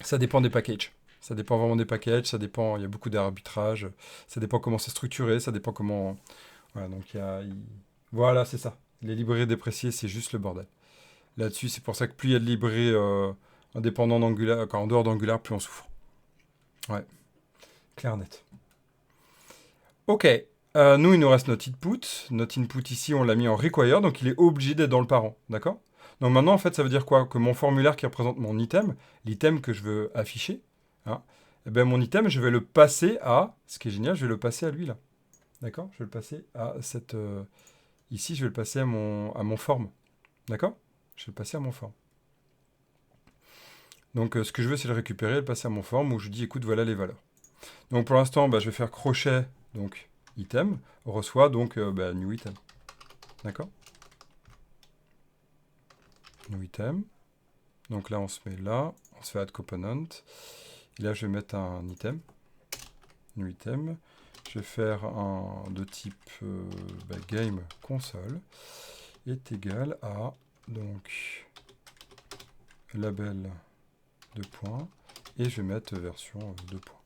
Ça dépend des packages. Ça dépend vraiment des packages, ça dépend, il y a beaucoup d'arbitrage, ça dépend comment c'est structuré, ça dépend comment... Voilà, donc voilà, c'est ça. Les librairies dépréciées, c'est juste le bordel. Là-dessus, c'est pour ça que plus il y a de librairies indépendants d'Angular, en dehors d'Angular, plus on souffre. Ouais, clair net. Ok, nous, il nous reste notre input. Notre input ici, on l'a mis en require, donc il est obligé d'être dans le parent, d'accord. Donc maintenant, en fait, ça veut dire quoi? Que mon formulaire qui représente mon item, l'item que je veux afficher, hein, eh ben, mon item, je vais le passer à, ce qui est génial, je vais le passer à lui, là. D'accord. Je vais le passer à cette... ici, je vais le passer à mon form. D'accord. Je vais le passer à mon form. Donc, ce que je veux, c'est le récupérer, le passer à mon form, où je dis, écoute, voilà les valeurs. Donc, pour l'instant, bah, je vais faire crochet, donc, item, reçoit, donc, new item. D'accord. New item. Donc là, on se met là, on se fait add component. Et là, je vais mettre un item, new item. Je vais faire un de type game console est égal à donc label 2 points et je vais mettre version 2 points.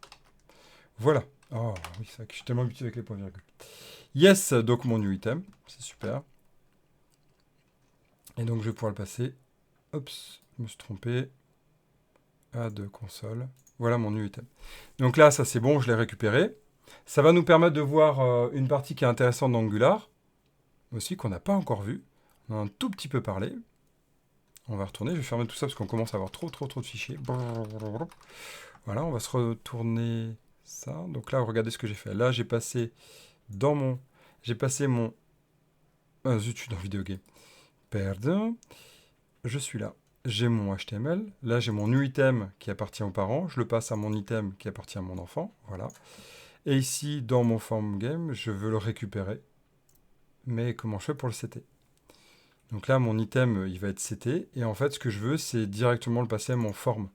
Voilà. Oh oui, c'est vrai que je suis tellement habitué avec les points virgules. Yes, donc mon new item, c'est super. Et donc je vais pouvoir le passer. Oups, je me suis trompé. Add console. Voilà mon new item. Donc là, ça c'est bon, je l'ai récupéré. Ça va nous permettre de voir une partie qui est intéressante d'Angular, aussi qu'on n'a pas encore vue. On en a un tout petit peu parlé. On va retourner, je vais fermer tout ça parce qu'on commence à avoir trop de fichiers. Voilà, on va se retourner ça. Donc là, regardez ce que j'ai fait. Là, j'ai passé dans mon... J'ai passé mon... Ah zut, je suis dans vidéo game. Pardon. Je suis là. J'ai mon HTML. Là, j'ai mon new item qui appartient aux parents. Je le passe à mon item qui appartient à mon enfant. Voilà. Et ici, dans mon form game, je veux le récupérer. Mais comment je fais pour le setter? Donc là, mon item, il va être seté. Et en fait, ce que je veux, c'est directement le passer à mon form.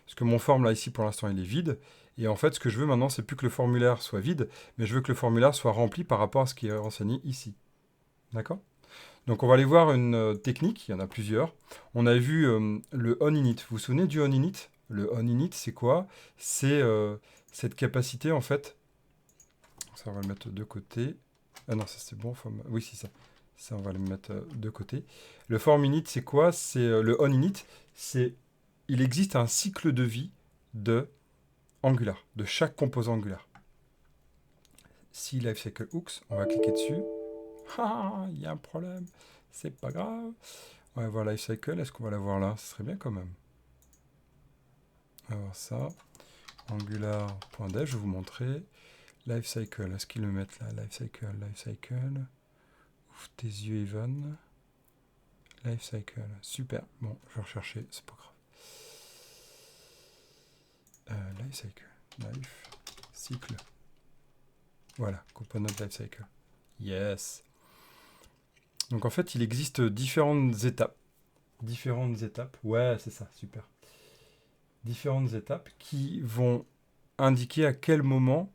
Parce que mon form, là, ici, pour l'instant, il est vide. Et en fait, ce que je veux maintenant, c'est plus que le formulaire soit vide, mais je veux que le formulaire soit rempli par rapport à ce qui est renseigné ici. D'accord? Donc, on va aller voir une technique. Il y en a plusieurs. On a vu le onInit. Vous vous souvenez du onInit? Le onInit, c'est quoi? C'est cette capacité, en fait. Ça, on va le mettre de côté. Ah non, ça, c'est bon. Oui, c'est ça. Ça, on va le mettre de côté. Le form init, c'est quoi? C'est le onInit. Il existe un cycle de vie de Angular, de chaque composant Angular. Si Lifecycle Hooks, on va cliquer dessus. Ah, il y a un problème. C'est pas grave. On va voir Lifecycle. Est-ce qu'on va l'avoir là? Ce serait bien quand même. On va voir ça. Angular.dev, je vais vous montrer. Lifecycle, est-ce qu'ils le mettent là? Lifecycle. Ouvre tes yeux, Evan. Lifecycle, super. Bon, je vais rechercher, c'est pas grave. Lifecycle. Cycle. Voilà, component lifecycle. Yes. Donc en fait, il existe différentes étapes. Ouais, c'est ça, super. Différentes étapes qui vont indiquer à quel moment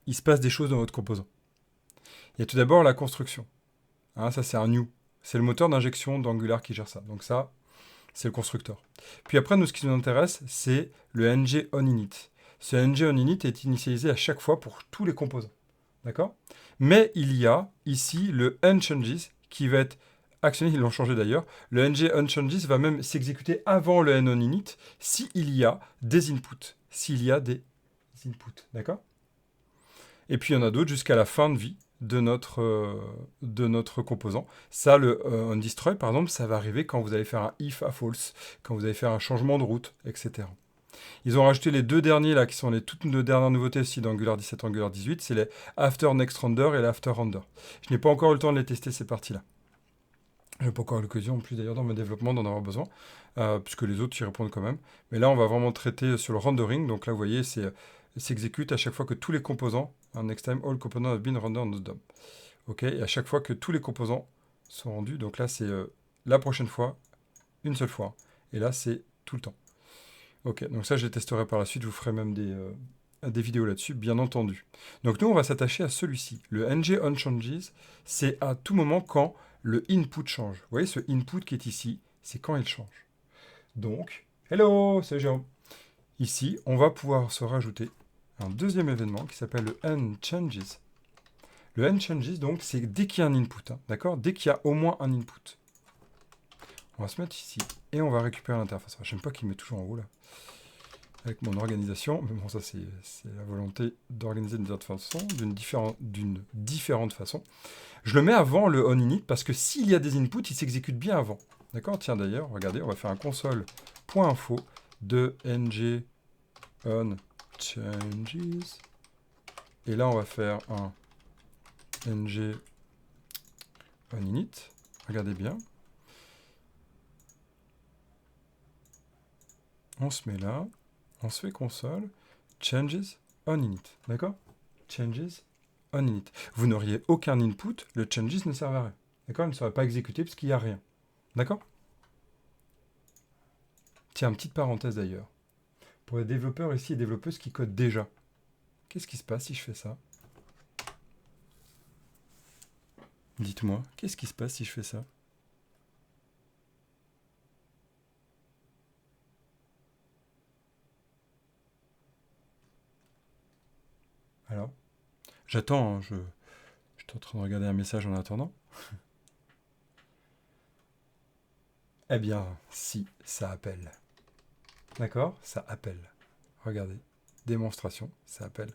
il se passe des choses dans votre composant. Il y a tout d'abord la construction. Hein, ça, c'est un new. C'est le moteur d'injection d'Angular qui gère ça. Donc ça, c'est le constructeur. Puis après, nous, ce qui nous intéresse, c'est le ng onInit. Ce ng onInit est initialisé à chaque fois pour tous les composants. D'accord? Mais il y a ici le unChanges qui va être actionné, ils l'ont changé d'ailleurs. Le ng unChanges va même s'exécuter avant le onInit s'il y a des inputs. D'accord? Et puis il y en a d'autres jusqu'à la fin de vie de notre composant. Ça, le onDestroy, par exemple, ça va arriver quand vous allez faire un if à false, quand vous allez faire un changement de route, etc. Ils ont rajouté les deux derniers, là, qui sont les toutes deux dernières nouveautés aussi d'Angular 17 Angular 18, c'est les After Next Render et l'After Render. Je n'ai pas encore eu le temps de les tester, ces parties-là. Je n'ai pas encore eu l'occasion, en plus d'ailleurs, dans mes développements, d'en avoir besoin, puisque les autres y répondent quand même. Mais là, on va vraiment traiter sur le rendering. Donc là, vous voyez, s'exécute à chaque fois que tous les composants, next time all components have been rendered on the DOM. Ok, et à chaque fois que tous les composants sont rendus, donc là c'est la prochaine fois, une seule fois, et là c'est tout le temps. Ok, donc ça je les testerai par la suite, je vous ferai même des vidéos là-dessus, bien entendu. Donc nous on va s'attacher à celui-ci, le ng onChanges, c'est à tout moment quand le input change. Vous voyez ce input qui est ici, c'est quand il change. Donc, hello, c'est Jérôme. Ici, on va pouvoir se rajouter un deuxième événement qui s'appelle le unChanges. Le unChanges, donc, c'est dès qu'il y a un input, hein, d'accord? Dès qu'il y a au moins un input. On va se mettre ici et on va récupérer l'interface. J'aime pas qu'il met toujours en haut, là, avec mon organisation. Mais bon, ça, c'est la volonté d'organiser d'une autre façon, d'une différente façon. Je le mets avant le onInit parce que s'il y a des inputs, il s'exécute bien avant. D'accord? Tiens, d'ailleurs, regardez, on va faire un console.info de ng onChanges. Et là, on va faire un ng onInit. Regardez bien. On se met là. On se fait console. Changes onInit. D'accord? Changes onInit. Vous n'auriez aucun input. Le changes ne sert à rien. D'accord? Il ne sera pas exécuté parce qu'il n'y a rien. D'accord? Tiens, petite parenthèse d'ailleurs. Pour les développeurs ici et développeuses qui codent déjà. Qu'est-ce qui se passe si je fais ça? Dites-moi, qu'est-ce qui se passe si je fais ça? Alors? J'attends, hein, je suis en train de regarder un message en attendant. Eh bien, si, ça appelle. D'accord? Ça appelle. Regardez. Démonstration, ça appelle.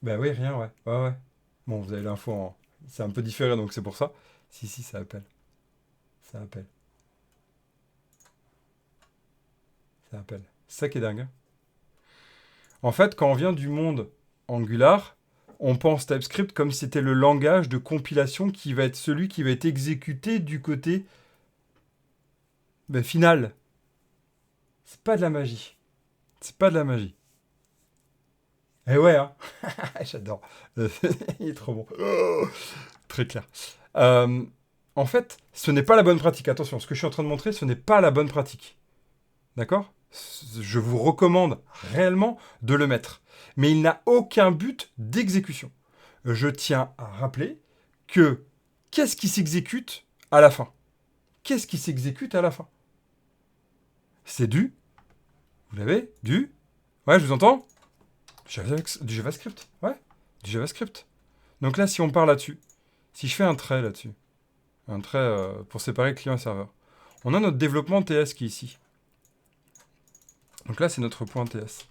Ben oui, rien, ouais. Ouais, ouais. Bon, vous avez l'info en... C'est un peu différent, donc c'est pour ça. Si, ça appelle. Ça appelle. Ça appelle. C'est ça qui est dingue. Hein. En fait, quand on vient du monde Angular, on pense TypeScript comme si c'était le langage de compilation qui va être celui qui va être exécuté du côté final. C'est pas de la magie. C'est pas de la magie. Eh ouais, hein. J'adore. Il est trop bon. Oh, très clair. En fait, ce n'est pas la bonne pratique. Attention, ce que je suis en train de montrer, ce n'est pas la bonne pratique. D'accord? Je vous recommande réellement de le mettre. Mais il n'a aucun but d'exécution. Je tiens à rappeler que qu'est-ce qui s'exécute à la fin? Qu'est-ce qui s'exécute à la fin? C'est du... Vous l'avez? Du... Ouais, je vous entends? Du JavaScript. Ouais, du JavaScript. Donc là, si on part là-dessus, si je fais un trait là-dessus, un trait pour séparer client et serveur, on a notre développement TS qui est ici. Donc là, c'est notre point TS.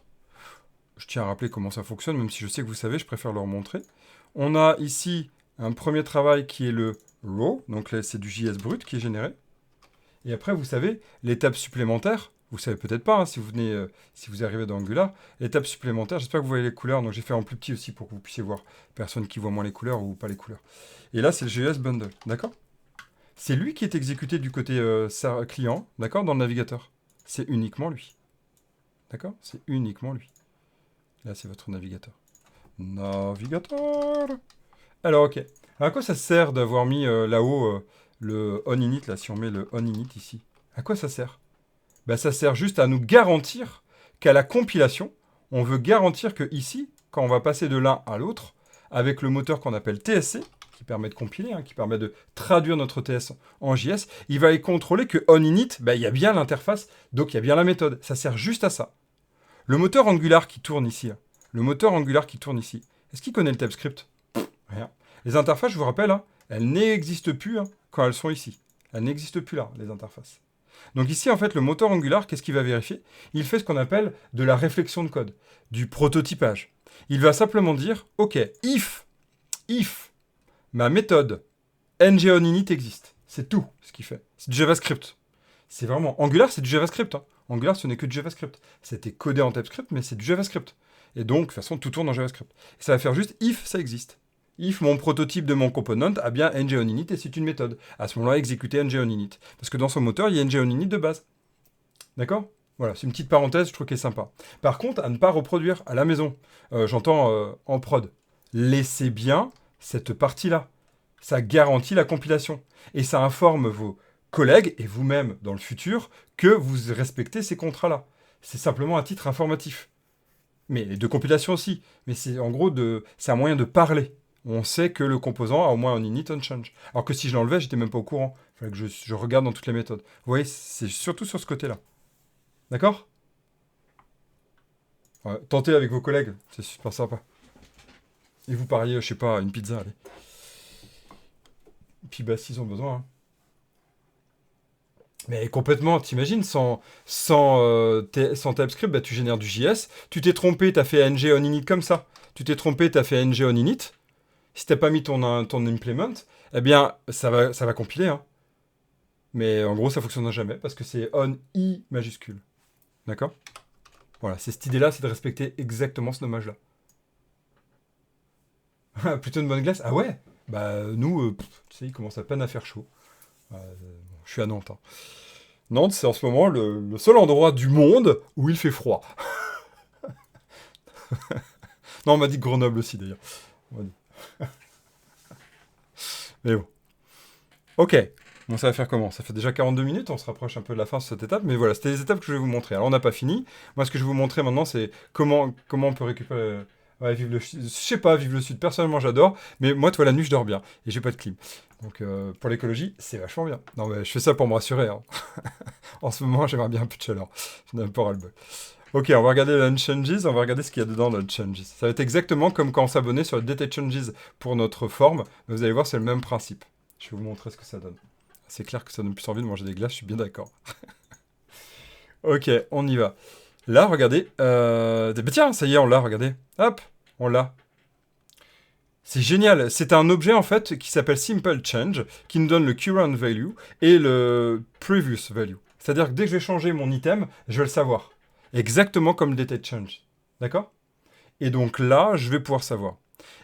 Je tiens à rappeler comment ça fonctionne, même si je sais que vous savez, je préfère le remontrer. On a ici un premier travail qui est le raw, donc là, c'est du JS brut qui est généré. Et après, vous savez, l'étape supplémentaire, vous savez peut-être pas, hein, si vous venez, si vous arrivez dans Angular, l'étape supplémentaire, j'espère que vous voyez les couleurs, donc j'ai fait en plus petit aussi pour que vous puissiez voir, personne qui voit moins les couleurs ou pas les couleurs. Et là, c'est le JS bundle, d'accord? C'est lui qui est exécuté du côté client, d'accord, dans le navigateur. C'est uniquement lui, d'accord? C'est uniquement lui. Là, c'est votre navigateur. Navigateur. Alors, ok. Alors, à quoi ça sert d'avoir mis là-haut le onInit, là, si on met le onInit ici? À quoi ça sert? Ben, ça sert juste à nous garantir qu'à la compilation, on veut garantir que ici, quand on va passer de l'un à l'autre, avec le moteur qu'on appelle TSC, qui permet de compiler, hein, qui permet de traduire notre TS en JS, il va aller contrôler que onInit, ben, il y a bien l'interface, donc il y a bien la méthode. Ça sert juste à ça. Le moteur Angular qui tourne ici, là, le moteur Angular qui tourne ici, est-ce qu'il connaît le TypeScript? Rien. Les interfaces, je vous rappelle, hein, elles n'existent plus hein, quand elles sont ici. Elles n'existent plus là, les interfaces. Donc ici, en fait, le moteur Angular, qu'est-ce qu'il va vérifier? Il fait ce qu'on appelle de la réflexion de code, du prototypage. Il va simplement dire, OK, if ma méthode ngOnInit existe. C'est tout ce qu'il fait. C'est du JavaScript. C'est vraiment... Angular, c'est du JavaScript. Hein. Angular, ce n'est que du JavaScript. C'était codé en TypeScript, mais c'est du JavaScript. Et donc, de toute façon, tout tourne en JavaScript. Et ça va faire juste if ça existe. If mon prototype de mon component a bien ngOnInit et c'est une méthode. À ce moment-là, exécuter ngOnInit. Parce que dans son moteur, il y a ngOnInit de base. D'accord? Voilà, c'est une petite parenthèse, je trouve qu'elle est sympa. Par contre, à ne pas reproduire à la maison. J'entends en prod. Laissez bien cette partie-là. Ça garantit la compilation. Et ça informe vos collègues et vous-même dans le futur que vous respectez ces contrats-là. C'est simplement un titre informatif. Mais de compilation aussi. Mais c'est en gros c'est un moyen de parler. On sait que le composant a au moins un init, un change. Alors que si je l'enlevais, j'étais même pas au courant. Il fallait que je regarde dans toutes les méthodes. Vous voyez, c'est surtout sur ce côté-là. D'accord? Ouais, tentez avec vos collègues, c'est super sympa. Et vous pariez, je sais pas, une pizza, allez. Et puis bah s'ils ont besoin. Hein. Mais complètement, t'imagines, sans TypeScript, bah, tu génères du JS. Tu t'es trompé, t'as fait ng on init comme ça. Tu t'es trompé, t'as fait ng on init. Si t'as pas mis ton implement, eh bien, ça va compiler. Hein. Mais en gros, ça fonctionnera jamais parce que c'est on i majuscule. D'accord? Voilà, c'est cette idée-là, c'est de respecter exactement ce nommage-là. Plutôt une bonne glace? Ah ouais? Bah, nous, tu sais, il commence à peine à faire chaud. Je suis à Nantes. Hein. Nantes, c'est en ce moment le seul endroit du monde où il fait froid. Non, on m'a dit Grenoble aussi, d'ailleurs. Mais bon. Ok. Bon, ça va faire comment? Ça fait déjà 42 minutes, on se rapproche un peu de la fin de cette étape, mais voilà, c'était les étapes que je vais vous montrer. Alors, on n'a pas fini. Moi, ce que je vais vous montrer maintenant, c'est comment on peut récupérer... Ouais, vive le sud. Je sais pas, vive le sud. Personnellement, j'adore. Mais moi, toi, la nuit, je dors bien. Et j'ai pas de clim. Donc, pour l'écologie, c'est vachement bien. Non, mais je fais ça pour me rassurer. Hein. En ce moment, j'aimerais bien un peu de chaleur. Je n'aime pas ras-le-bol. Ok, on va regarder le Changes. On va regarder ce qu'il y a dedans dans le Changes. Ça va être exactement comme quand on s'abonnait sur le Data Changes pour notre forme. Vous allez voir, c'est le même principe. Je vais vous montrer ce que ça donne. C'est clair que ça donne plus envie de manger des glaces, je suis bien d'accord. Ok, on y va. Là, regardez. Bah tiens, ça y est, on l'a, regardez. Hop, on l'a. C'est génial. C'est un objet, en fait, qui s'appelle Simple Change, qui nous donne le current value et le previous value. C'est-à-dire que dès que je vais changer mon item, je vais le savoir. Exactement comme le data change. D'accord? Et donc là, je vais pouvoir savoir.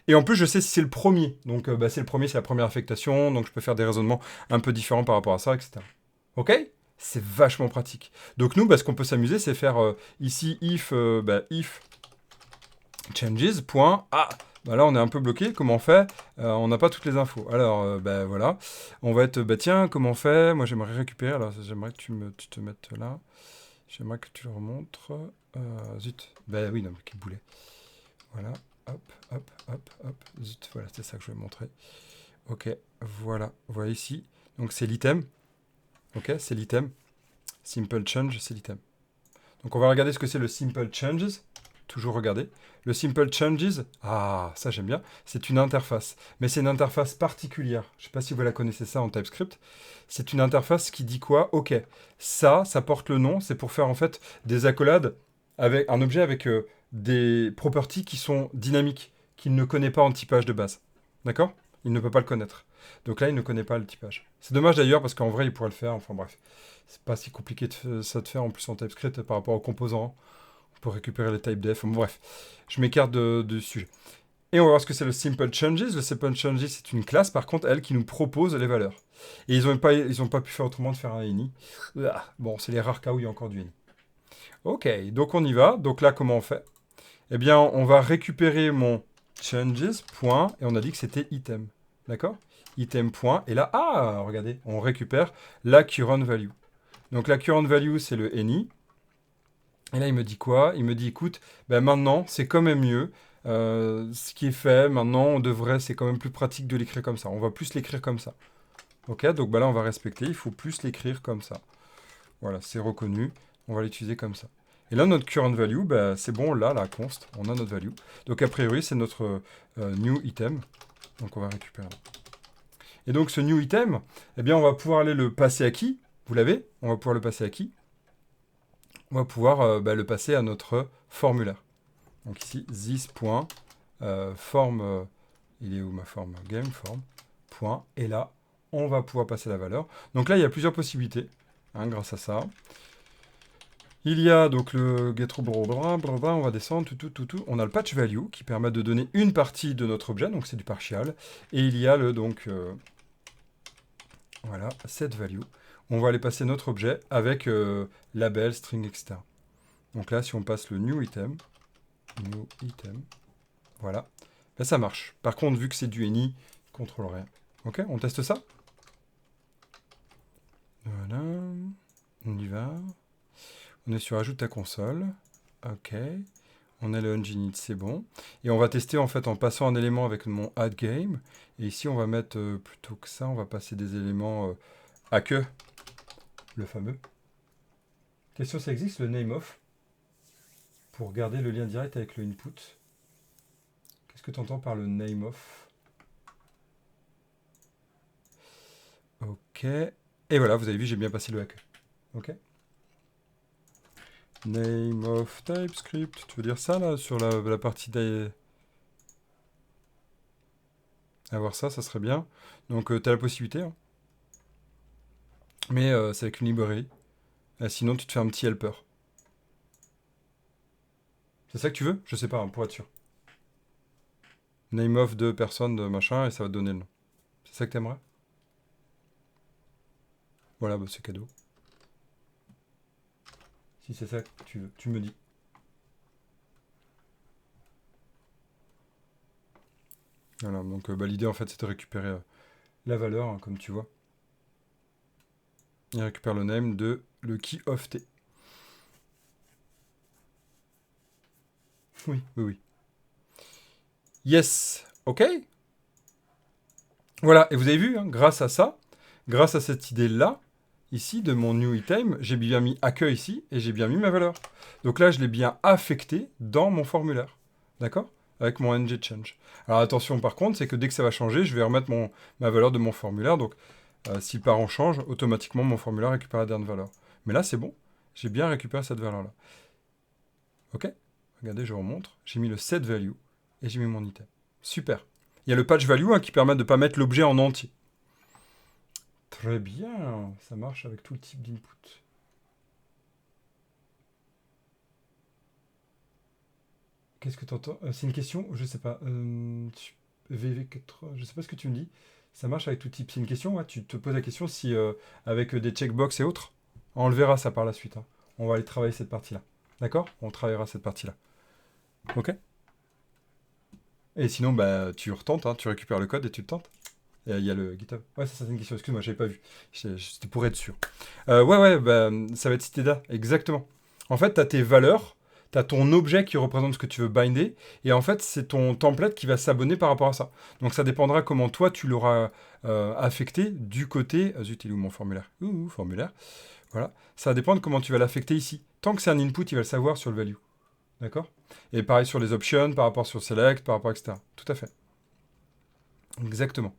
Et en plus, je sais si c'est le premier. Donc, c'est le premier, c'est la première affectation. Donc, je peux faire des raisonnements un peu différents par rapport à ça, etc. Ok? C'est vachement pratique. Donc, nous, ce qu'on peut s'amuser, c'est faire ici if changes. Ah, là, on est un peu bloqué. Comment on fait? On n'a pas toutes les infos. Alors, voilà. On va être, tiens, comment on fait? Moi, j'aimerais récupérer. Alors, j'aimerais que tu te mettes là. J'aimerais que tu le remontres. Zut. Oui, non, mais quel boulet. Voilà. Hop. Zut, voilà, c'est ça que je vais montrer. Ok, voilà. Voilà ici. Donc, c'est l'item. Ok, c'est l'item. Simple change, c'est l'item. Donc, on va regarder ce que c'est le simple changes. toujours regarder. Le Simple Changes, ah, ça j'aime bien, c'est une interface. Mais c'est une interface particulière. Je ne sais pas si vous la connaissez ça en TypeScript. C'est une interface qui dit quoi? Ok, ça porte le nom, c'est pour faire en fait des accolades avec un objet avec des properties qui sont dynamiques, qu'il ne connaît pas en typage de base. D'accord? Il ne peut pas le connaître. Donc là, il ne connaît pas le typage. C'est dommage d'ailleurs, parce qu'en vrai, il pourrait le faire. Enfin bref, c'est pas si compliqué ça de faire en plus en TypeScript par rapport aux composants. On peut récupérer les type def. Bon, bref, je m'écarte du sujet. Et on va voir ce que c'est le Simple Changes. Le Simple Changes, c'est une classe, par contre, elle, qui nous propose les valeurs. Et ils n'ont pas pu faire autrement de faire un any. Bon, c'est les rares cas où il y a encore du any. Ok, donc on y va. Donc là, comment on fait? Eh bien, on va récupérer mon changes, point, et on a dit que c'était item. D'accord? Item, point, et là, regardez, on récupère la current value. Donc la current value, c'est le any. Et là, il me dit quoi? Il me dit, écoute, ben maintenant, c'est quand même mieux. Ce qui est fait, maintenant, c'est quand même plus pratique de l'écrire comme ça. On va plus l'écrire comme ça. Ok, donc ben là, on va respecter. Il faut plus l'écrire comme ça. Voilà, c'est reconnu. On va l'utiliser comme ça. Et là, notre current value, ben, c'est bon, là, la const, on a notre value. Donc, a priori, c'est notre new item. Donc, on va récupérer là. Et donc, ce new item, eh bien, on va pouvoir aller le passer à qui? Vous l'avez? On va pouvoir le passer à qui? On va pouvoir le passer à notre formulaire. Donc ici, this.form, il est où ma forme? Game form, point. Et là, on va pouvoir passer la valeur. Donc là, il y a plusieurs possibilités, grâce à ça. Il y a donc le getRow, blablabla, on va descendre, tout. On a le patch value qui permet de donner une partie de notre objet, donc c'est du partial. Et il y a le voilà, set value. On va aller passer notre objet avec label, string, etc. Donc là, si on passe le new item, voilà, ben, ça marche. Par contre, vu que c'est du any, il ne contrôle rien. Ok, on teste ça? Voilà, on y va. On est sur ajoute à console. Ok. On a le unginit, c'est bon. Et on va tester en fait en passant un élément avec mon add game. Et ici, on va mettre plutôt que ça, on va passer des éléments à que, le fameux. Question, ça existe le name of pour garder le lien direct avec le input. Qu'est-ce que tu entends par le name of? Ok. Et voilà, vous avez vu, j'ai bien passé le hack. Ok. Name of TypeScript. Tu veux dire ça, là, sur la partie d'ailleurs? Avoir ça, ça serait bien. Donc, tu as la possibilité. Hein. Mais c'est avec une librairie. Sinon, tu te fais un petit helper. C'est ça que tu veux? Je sais pas, hein, pour être sûr. Name of de personne, de machin, et ça va te donner le nom. C'est ça que t'aimerais? Voilà, bah, c'est cadeau. Si c'est ça que tu veux, tu me dis. Voilà, donc l'idée en fait c'est de récupérer la valeur, hein, comme tu vois. Il récupère le name de le key of t. Oui. Yes, ok. Voilà, et vous avez vu, hein, grâce à ça, grâce à cette idée-là, ici, de mon new item, j'ai bien mis accueil ici, et j'ai bien mis ma valeur. Donc là, je l'ai bien affecté dans mon formulaire. D'accord? Avec mon ngChange. Alors attention par contre, c'est que dès que ça va changer, je vais remettre ma valeur de mon formulaire. Donc si le parent change, automatiquement mon formulaire récupère la dernière valeur. Mais là, c'est bon. J'ai bien récupéré cette valeur-là. Ok? Regardez, je vous remontre. J'ai mis le set value et j'ai mis mon item. Super. Il y a le patch value qui permet de ne pas mettre l'objet en entier. Très bien. Ça marche avec tout le type d'input. Qu'est-ce que tu entends? C'est une question? Je sais pas. VV4, je sais pas ce que tu me dis. Ça marche avec tout type. C'est une question, ouais. Tu te poses la question si avec des checkbox et autres. On le verra ça par la suite. Hein. On va aller travailler cette partie-là. D'accord? On travaillera cette partie-là. Ok? Et sinon, bah, tu retentes, hein, tu récupères le code et tu le tentes. Il y a le GitHub. Ouais, c'est une question. Excuse-moi, j'avais pas vu. C'était pour être sûr. Ouais, bah, ça va être Citeda. Exactement. En fait, tu as tes valeurs. Tu as ton objet qui représente ce que tu veux binder, et en fait, c'est ton template qui va s'abonner par rapport à ça. Donc, ça dépendra comment toi, tu l'auras affecté du côté... zut, il est où mon formulaire? Formulaire. Voilà. Ça va dépendre comment tu vas l'affecter ici. Tant que c'est un input, il va le savoir sur le value. D'accord? Et pareil sur les options, par rapport sur select, par rapport, etc. Tout à fait. Exactement.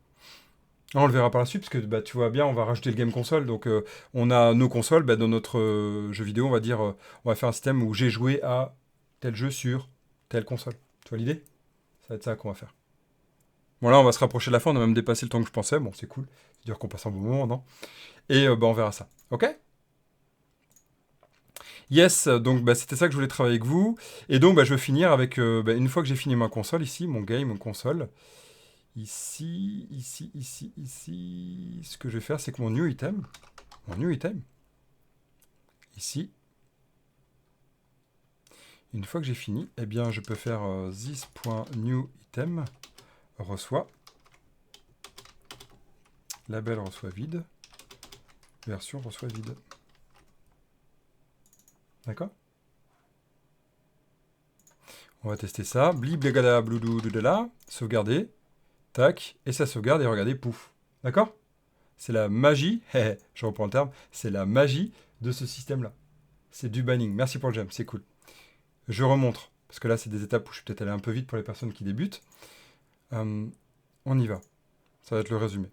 On le verra par la suite, parce que bah, tu vois bien, on va rajouter le game console. Donc, on a nos consoles. Bah, dans notre jeu vidéo, on va dire, on va faire un système où j'ai joué à tel jeu sur telle console. Tu vois l'idée? Ça va être ça qu'on va faire. Bon, là, on va se rapprocher de la fin. On a même dépassé le temps que je pensais. Bon, c'est cool. C'est-à-dire qu'on passe un bon moment, non? Et bah, on verra ça. Ok? Yes, donc bah, c'était ça que je voulais travailler avec vous. Et donc, bah, je vais finir avec, bah, une fois que j'ai fini ma console ici, mon game, mon console. Ici, ici, ici, ici. Ce que je vais faire, c'est que mon new item, ici, une fois que j'ai fini, eh bien, je peux faire this.newItem reçoit, label reçoit vide, version reçoit vide. D'accord? On va tester ça. Bliblagada bloudoudala, sauvegarder, tac, et ça sauvegarde, et regardez, pouf. D'accord? C'est la magie, je reprends le terme, c'est la magie de ce système-là. C'est du banning. Merci pour le gem, c'est cool. Je remontre, parce que là, c'est des étapes où je suis peut-être allé un peu vite pour les personnes qui débutent. On y va. Ça va être le résumé.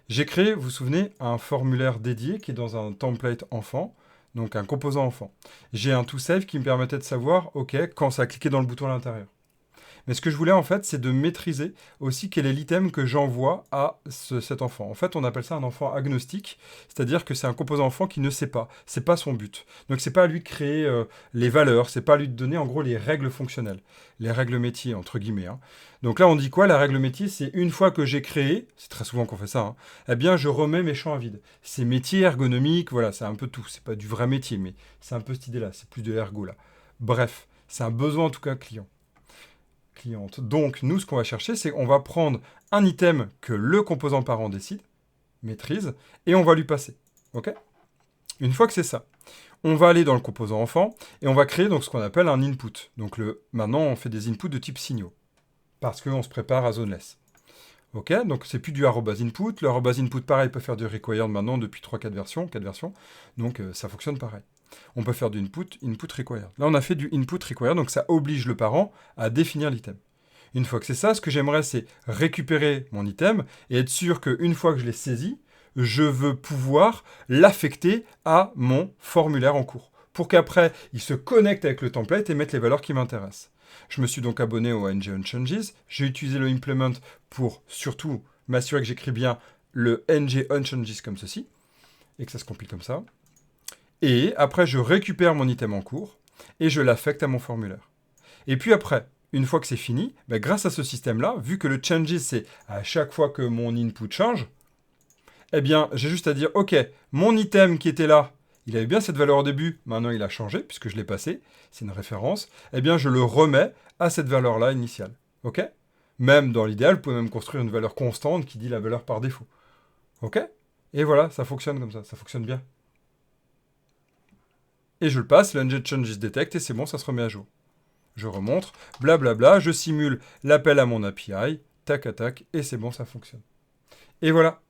J'ai créé, vous vous souvenez, un formulaire dédié qui est dans un template enfant, donc un composant enfant. J'ai un toSave qui me permettait de savoir, ok, quand ça a cliqué dans le bouton à l'intérieur. Mais ce que je voulais en fait, c'est de maîtriser aussi quel est l'item que j'envoie à cet enfant. En fait, on appelle ça un enfant agnostique, c'est-à-dire que c'est un composant enfant qui ne sait pas. C'est pas son but. Donc c'est pas à lui de créer les valeurs, c'est pas à lui de donner en gros les règles fonctionnelles, les règles métiers entre guillemets, hein. Donc là, on dit quoi? La règle métier, c'est une fois que j'ai créé, c'est très souvent qu'on fait ça, hein, eh bien je remets mes champs à vide. C'est métier ergonomique, voilà, c'est un peu tout. C'est pas du vrai métier, mais c'est un peu cette idée-là. C'est plus de l'ergo là. Bref, c'est un besoin en tout cas client. Cliente. Donc, nous, ce qu'on va chercher, c'est qu'on va prendre un item que le composant parent décide, maîtrise, et on va lui passer. OK? Une fois que c'est ça, on va aller dans le composant enfant, et on va créer donc ce qu'on appelle un input. Donc, maintenant, on fait des inputs de type signaux, parce qu'on se prépare à zoneless. OK? Donc, c'est plus du arrobas input. Le arrobas input, pareil, peut faire du required maintenant depuis 3-4 versions, 4 versions. Donc, ça fonctionne pareil. On peut faire du input required. Là, on a fait du input required, donc ça oblige le parent à définir l'item. Une fois que c'est ça, ce que j'aimerais, c'est récupérer mon item et être sûr qu'une fois que je l'ai saisi, je veux pouvoir l'affecter à mon formulaire en cours. Pour qu'après, il se connecte avec le template et mette les valeurs qui m'intéressent. Je me suis donc abonné au ng-unchanges. J'ai utilisé le implement pour surtout m'assurer que j'écris bien le ng-unchanges comme ceci et que ça se compile comme ça. Et après, je récupère mon item en cours et je l'affecte à mon formulaire. Et puis après, une fois que c'est fini, bah, grâce à ce système-là, vu que le changes, c'est à chaque fois que mon input change, eh bien, j'ai juste à dire, ok, mon item qui était là, il avait bien cette valeur au début, maintenant il a changé, puisque je l'ai passé, c'est une référence, eh bien, je le remets à cette valeur-là initiale. Ok? Même dans l'idéal, vous pouvez même construire une valeur constante qui dit la valeur par défaut. Ok? Et voilà, ça fonctionne comme ça fonctionne bien. Et je le passe, le ng-changes detect, et c'est bon, ça se remet à jour. Je remontre, blablabla, je simule l'appel à mon API, tac à tac, et c'est bon, ça fonctionne. Et voilà,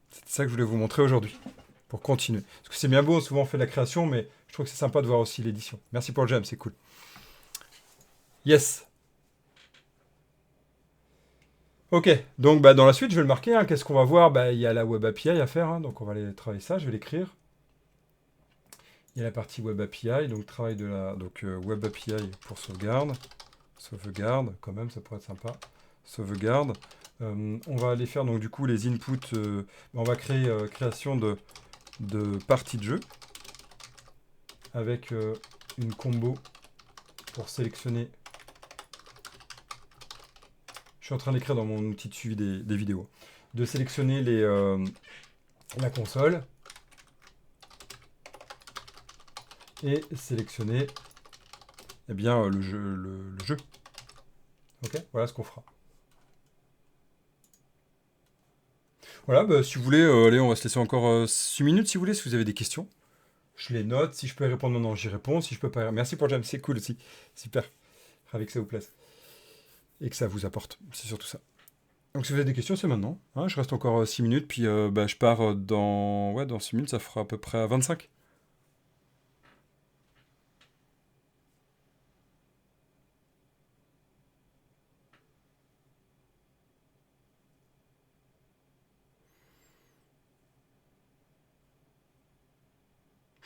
c'est ça que je voulais vous montrer aujourd'hui, pour continuer. Parce que c'est bien beau, souvent on fait de la création, mais je trouve que c'est sympa de voir aussi l'édition. Merci pour le gem, c'est cool. Yes. Ok, donc bah, dans la suite, je vais le marquer. Hein. Qu'est-ce qu'on va voir? Bah, il y a la Web API à faire, hein, donc on va aller travailler ça, je vais l'écrire. Il y a la partie Web API, donc travail de la Web API pour sauvegarde. Sauvegarde, quand même, ça pourrait être sympa. Sauvegarde. On va aller faire donc du coup les inputs. On va créer création de partie de jeu avec une combo pour sélectionner. Je suis en train d'écrire dans mon outil de suivi des vidéos. De sélectionner la console et sélectionner eh bien, le jeu. Ok, voilà ce qu'on fera. Voilà, bah, si vous voulez, allez, on va se laisser encore 6 minutes si vous voulez, si vous avez des questions. Je les note, si je peux y répondre maintenant, j'y réponds, si je peux pas... Merci pour le jam, c'est cool aussi, super, ravi que ça vous plaise. Et que ça vous apporte, c'est surtout ça. Donc si vous avez des questions, c'est maintenant, hein, je reste encore 6 minutes, puis bah, je pars dans 6 minutes, ça fera à peu près à 25.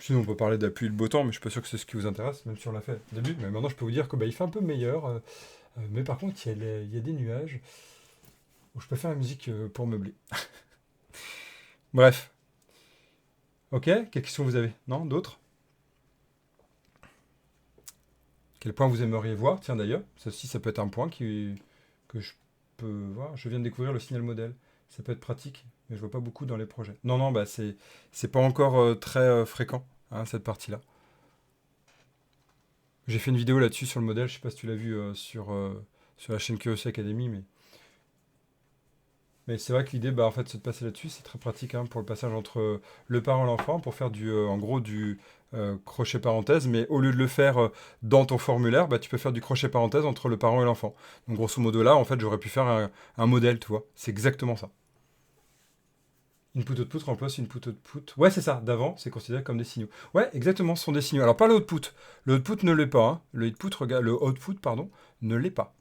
Sinon, on peut parler de la pluie et le beau temps, mais je suis pas sûr que c'est ce qui vous intéresse, même si on l'a fait au début. Mais maintenant, je peux vous dire que il fait un peu meilleur. Mais par contre, il y a des nuages. Où je peux faire la musique pour meubler. Bref. Ok, quelles questions vous avez? Non, d'autres? Quel point vous aimeriez voir? Tiens d'ailleurs, ça aussi, ça peut être un point que je peux voir. Je viens de découvrir le signal modèle. Ça peut être pratique, mais je vois pas beaucoup dans les projets. Non, non, c'est pas encore très fréquent, hein, cette partie-là. J'ai fait une vidéo là-dessus sur le modèle, je sais pas si tu l'as vu sur la chaîne QOC Academy, mais c'est vrai que l'idée, en fait, c'est de passer là-dessus, c'est très pratique hein, pour le passage entre le parent et l'enfant, pour faire en gros du crochet parenthèse, mais au lieu de le faire dans ton formulaire, tu peux faire du crochet parenthèse entre le parent et l'enfant. Donc grosso modo là, en fait, j'aurais pu faire un modèle, tu vois. C'est exactement ça. Input-output remplace input-output. Ouais, c'est ça, d'avant, c'est considéré comme des signaux. Ouais, exactement, ce sont des signaux. Alors pas le output. Le output ne l'est pas. Hein. Le output, pardon, ne l'est pas.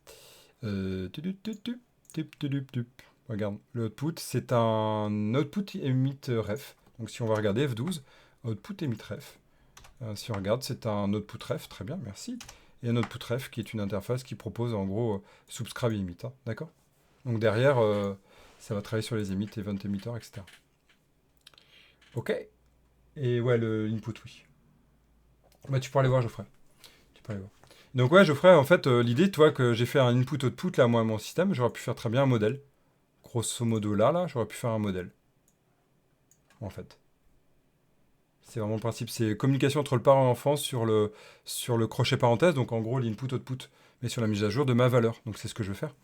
Tudup, tudup, tup, tudup, tup. Regarde, le output, c'est un output emit ref. Donc si on va regarder F12, output emit ref. Si on regarde, c'est un output ref, très bien, merci. Et un output ref qui est une interface qui propose en gros subscribe et emit. Hein, d'accord. Donc derrière, ça va travailler sur les emit, event emitter, etc. Ok. Et ouais, le input, oui. Tu pourras aller voir, Geoffrey. Tu pourras aller voir. Donc ouais, Geoffrey, en fait, l'idée, toi, que j'ai fait un input-output, là, moi, à mon système, j'aurais pu faire très bien un modèle. Grosso modo, là, j'aurais pu faire un modèle. En fait. C'est vraiment le principe. C'est communication entre le parent et l'enfant sur le crochet parenthèse. Donc en gros, l'input-output, mais sur la mise à jour de ma valeur. Donc c'est ce que je veux faire.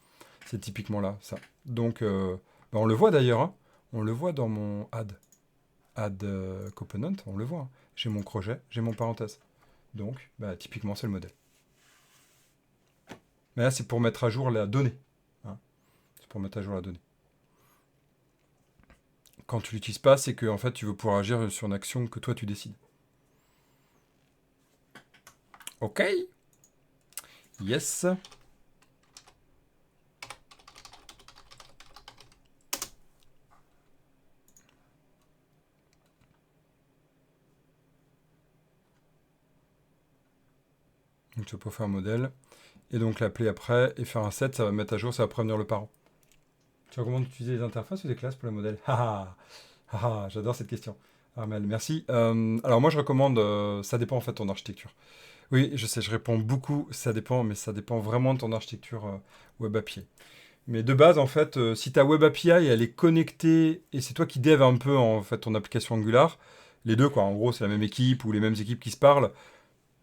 C'est typiquement là, ça. Donc on le voit d'ailleurs. Hein. On le voit dans mon add component. On le voit. Hein. J'ai mon crochet, j'ai mon parenthèse. Donc typiquement, c'est le modèle. Mais là, c'est pour mettre à jour la donnée. Hein. C'est pour mettre à jour la donnée. Quand tu l'utilises pas, c'est que en fait, tu veux pouvoir agir sur une action que toi, tu décides. Ok. Yes. Donc tu vas pouvoir faire un modèle. Et donc l'appeler après et faire un set, ça va mettre à jour, ça va prévenir le parent. Tu recommandes d'utiliser les interfaces ou des classes pour le modèle? J'adore cette question. Armel, merci. Alors moi je recommande, ça dépend en fait de ton architecture. Oui, je sais, je réponds beaucoup, ça dépend, mais ça dépend vraiment de ton architecture Web API. Mais de base, en fait, si ta Web API, elle est connectée, et c'est toi qui dev un peu, en fait, ton application Angular, les deux, quoi, en gros, c'est la même équipe, ou les mêmes équipes qui se parlent,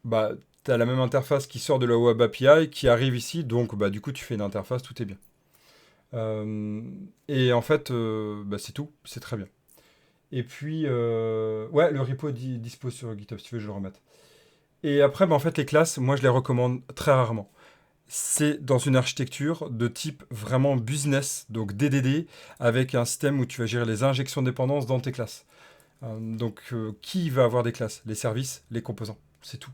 tu as la même interface qui sort de la Web API, qui arrive ici, donc, du coup, tu fais une interface, tout est bien. Et en fait, c'est tout, c'est très bien. Et puis, ouais, le repo est dispo sur GitHub, si tu veux, je le remette. Et après, en fait, les classes, moi, je les recommande très rarement. C'est dans une architecture de type vraiment business, donc DDD, avec un système où tu vas gérer les injections de dépendance dans tes classes. Qui va avoir des classes? Les services, les composants, c'est tout.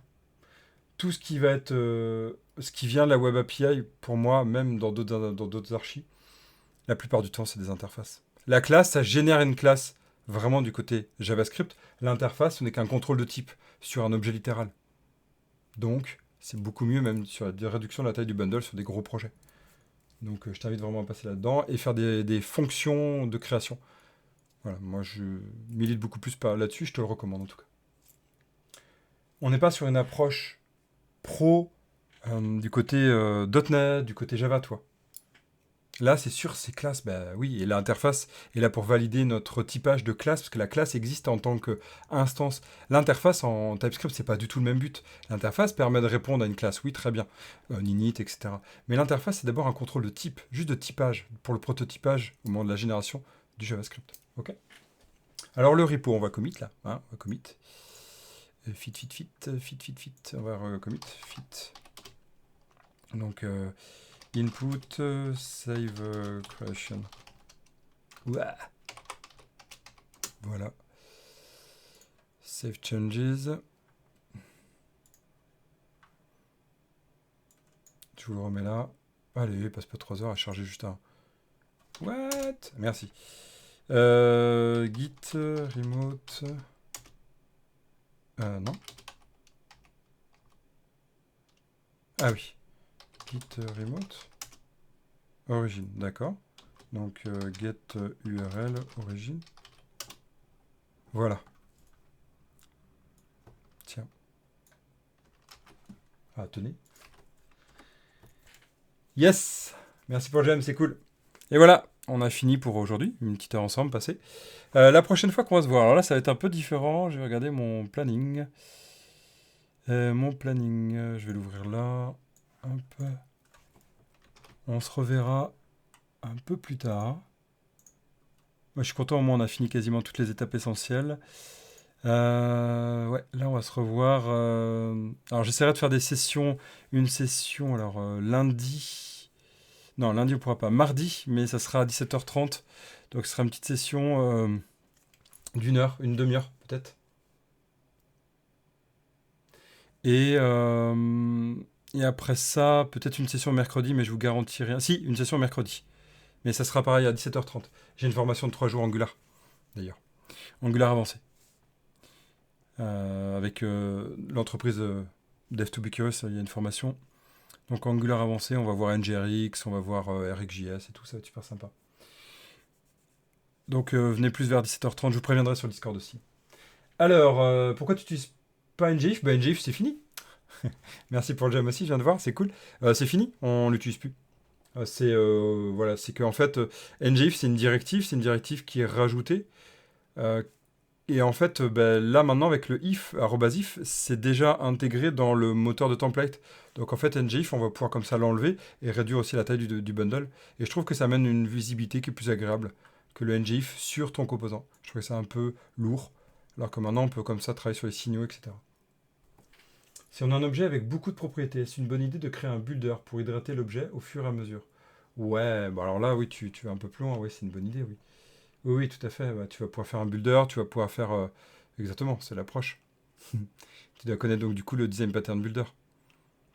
Tout ce qui va être, ce qui vient de la Web API, pour moi, même dans d'autres archis, la plupart du temps, c'est des interfaces. La classe, ça génère une classe vraiment du côté JavaScript. L'interface, ce n'est qu'un contrôle de type sur un objet littéral. Donc, c'est beaucoup mieux même sur la réduction de la taille du bundle sur des gros projets. Donc, je t'invite vraiment à passer là-dedans et faire des fonctions de création. Voilà, moi, je milite beaucoup plus là-dessus, je te le recommande en tout cas. On n'est pas sur une approche pro du côté .NET, du côté Java, toi. Là, c'est sûr, c'est classe, oui, et l'interface est là pour valider notre typage de classe, parce que la classe existe en tant qu'instance. L'interface en TypeScript, c'est pas du tout le même but. L'interface permet de répondre à une classe, oui, très bien, init, etc. Mais l'interface, c'est d'abord un contrôle de type, juste de typage, pour le prototypage au moment de la génération du JavaScript. Ok. Alors le repo, on va commit là, hein, on va commit. Fit, on va commit, fit. Donc input, save creation. Ouah. Voilà. Save changes. Je vous le remets là. Allez, passe pas 3 heures à charger juste un. What? Merci. Git remote. Non. Ah oui. Git remote. Origin, d'accord. Donc get URL origin. Voilà. Tiens. Ah, tenez. Yes! Merci pour le j'aime, c'est cool. Et voilà, on a fini pour aujourd'hui. Une petite heure ensemble passée. La prochaine fois qu'on va se voir, alors là, ça va être un peu différent. Je vais regarder mon planning. Je vais l'ouvrir là. Hop. On se reverra un peu plus tard. Moi, je suis content, au moins, on a fini quasiment toutes les étapes essentielles. Ouais, là, on va se revoir. Alors, j'essaierai de faire des sessions. Une session, alors, lundi. Non, lundi, on pourra pas. Mardi, mais ça sera à 17h30. Donc, ce sera une petite session d'une heure, une demi-heure, peut-être. Et, euh, et après ça, peut-être une session mercredi, mais je vous garantis rien. Si, une session mercredi. Mais ça sera pareil à 17h30. J'ai une formation de 3 jours Angular, d'ailleurs. Angular avancé. Avec l'entreprise Dev2BQS, il y a une formation. Donc Angular avancé, on va voir NGRX, on va voir RxJS et tout, ça va être super sympa. Donc venez plus vers 17h30, je vous préviendrai sur le Discord aussi. Alors, pourquoi tu n'utilises pas NGIF? Bah NGIF c'est fini. Merci pour le jam aussi, je viens de voir, c'est cool. C'est fini, on l'utilise plus. Voilà, c'est qu'en fait, NGIF c'est une directive qui est rajoutée. euh, et en fait, là maintenant avec le if, arobase if, c'est déjà intégré dans le moteur de template. Donc en fait, NGIF, on va pouvoir comme ça l'enlever et réduire aussi la taille du bundle. Et je trouve que ça amène une visibilité qui est plus agréable que le NGIF sur ton composant. Je trouve que c'est un peu lourd, alors que maintenant on peut comme ça travailler sur les signaux, etc. Si on a un objet avec beaucoup de propriétés, c'est une bonne idée de créer un builder pour hydrater l'objet au fur et à mesure. Ouais, bah alors là, oui, tu vas un peu plus loin, oui, c'est une bonne idée, oui. Oui, oui, tout à fait. Bah, tu vas pouvoir faire un builder, tu vas pouvoir faire. Exactement, c'est l'approche. Tu dois connaître donc du coup le design pattern builder,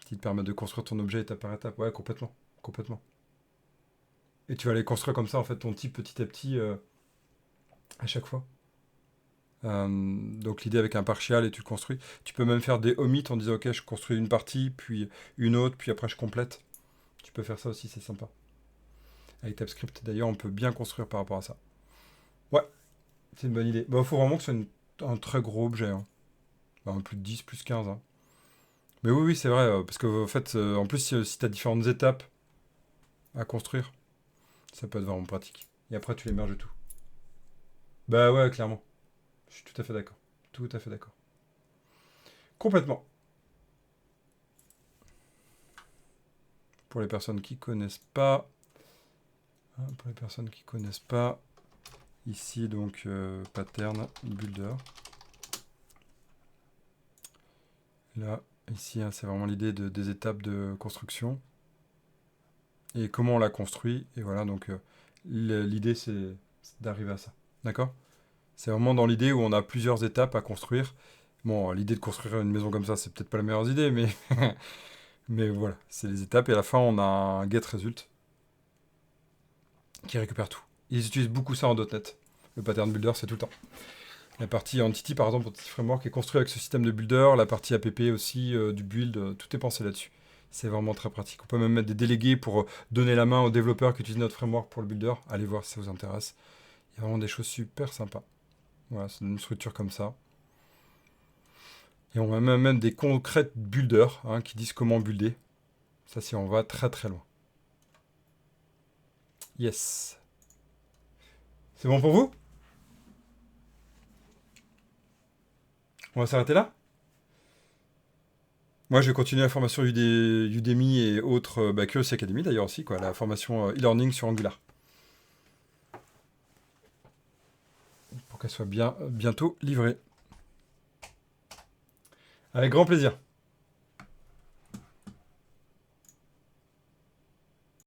qui te permet de construire ton objet étape par étape. Ouais, complètement. Complètement. Et tu vas aller construire comme ça, en fait, ton type petit à petit à chaque fois. Donc l'idée avec un partial et tu le construis. Tu peux même faire des omits en disant ok, je construis une partie, puis une autre, puis après je complète. Tu peux faire ça aussi, c'est sympa. Avec TypeScript, d'ailleurs, on peut bien construire par rapport à ça. Ouais, c'est une bonne idée. Bah, faut vraiment que ce soit un très gros objet. Hein. Bah, plus de 10, plus 15. Hein. Mais oui, oui, c'est vrai. Parce que, en fait, en plus, si tu as différentes étapes à construire, ça peut être vraiment pratique. Et après, tu les merges tout. Bah ouais, clairement. Je suis tout à fait d'accord. Tout à fait d'accord. Complètement. Pour les personnes qui connaissent pas. Pour les personnes qui connaissent pas. Ici, donc, pattern builder. Là, ici, hein, c'est vraiment l'idée des étapes de construction. Et comment on la construit. Et voilà, donc, l'idée, c'est d'arriver à ça. D'accord? C'est vraiment dans l'idée où on a plusieurs étapes à construire. Bon, l'idée de construire une maison comme ça, c'est peut-être pas la meilleure idée, mais, mais voilà, c'est les étapes. Et à la fin, on a un get result qui récupère tout. Ils utilisent beaucoup ça en .NET. Le pattern builder, c'est tout le temps. La partie Entity, par exemple, Entity Framework, est construite avec ce système de builder. La partie APP aussi, du build, tout est pensé là-dessus. C'est vraiment très pratique. On peut même mettre des délégués pour donner la main aux développeurs qui utilisent notre framework pour le builder. Allez voir si ça vous intéresse. Il y a vraiment des choses super sympas. Voilà, c'est une structure comme ça. Et on a même des concrètes builders hein, qui disent comment builder. Ça, si on va très très loin. Yes. C'est bon pour vous? On va s'arrêter là? Moi, je vais continuer la formation Udemy et autres, Curiosity Academy d'ailleurs aussi, quoi, la formation e-learning sur Angular. Pour qu'elle soit bientôt livrée. Avec grand plaisir.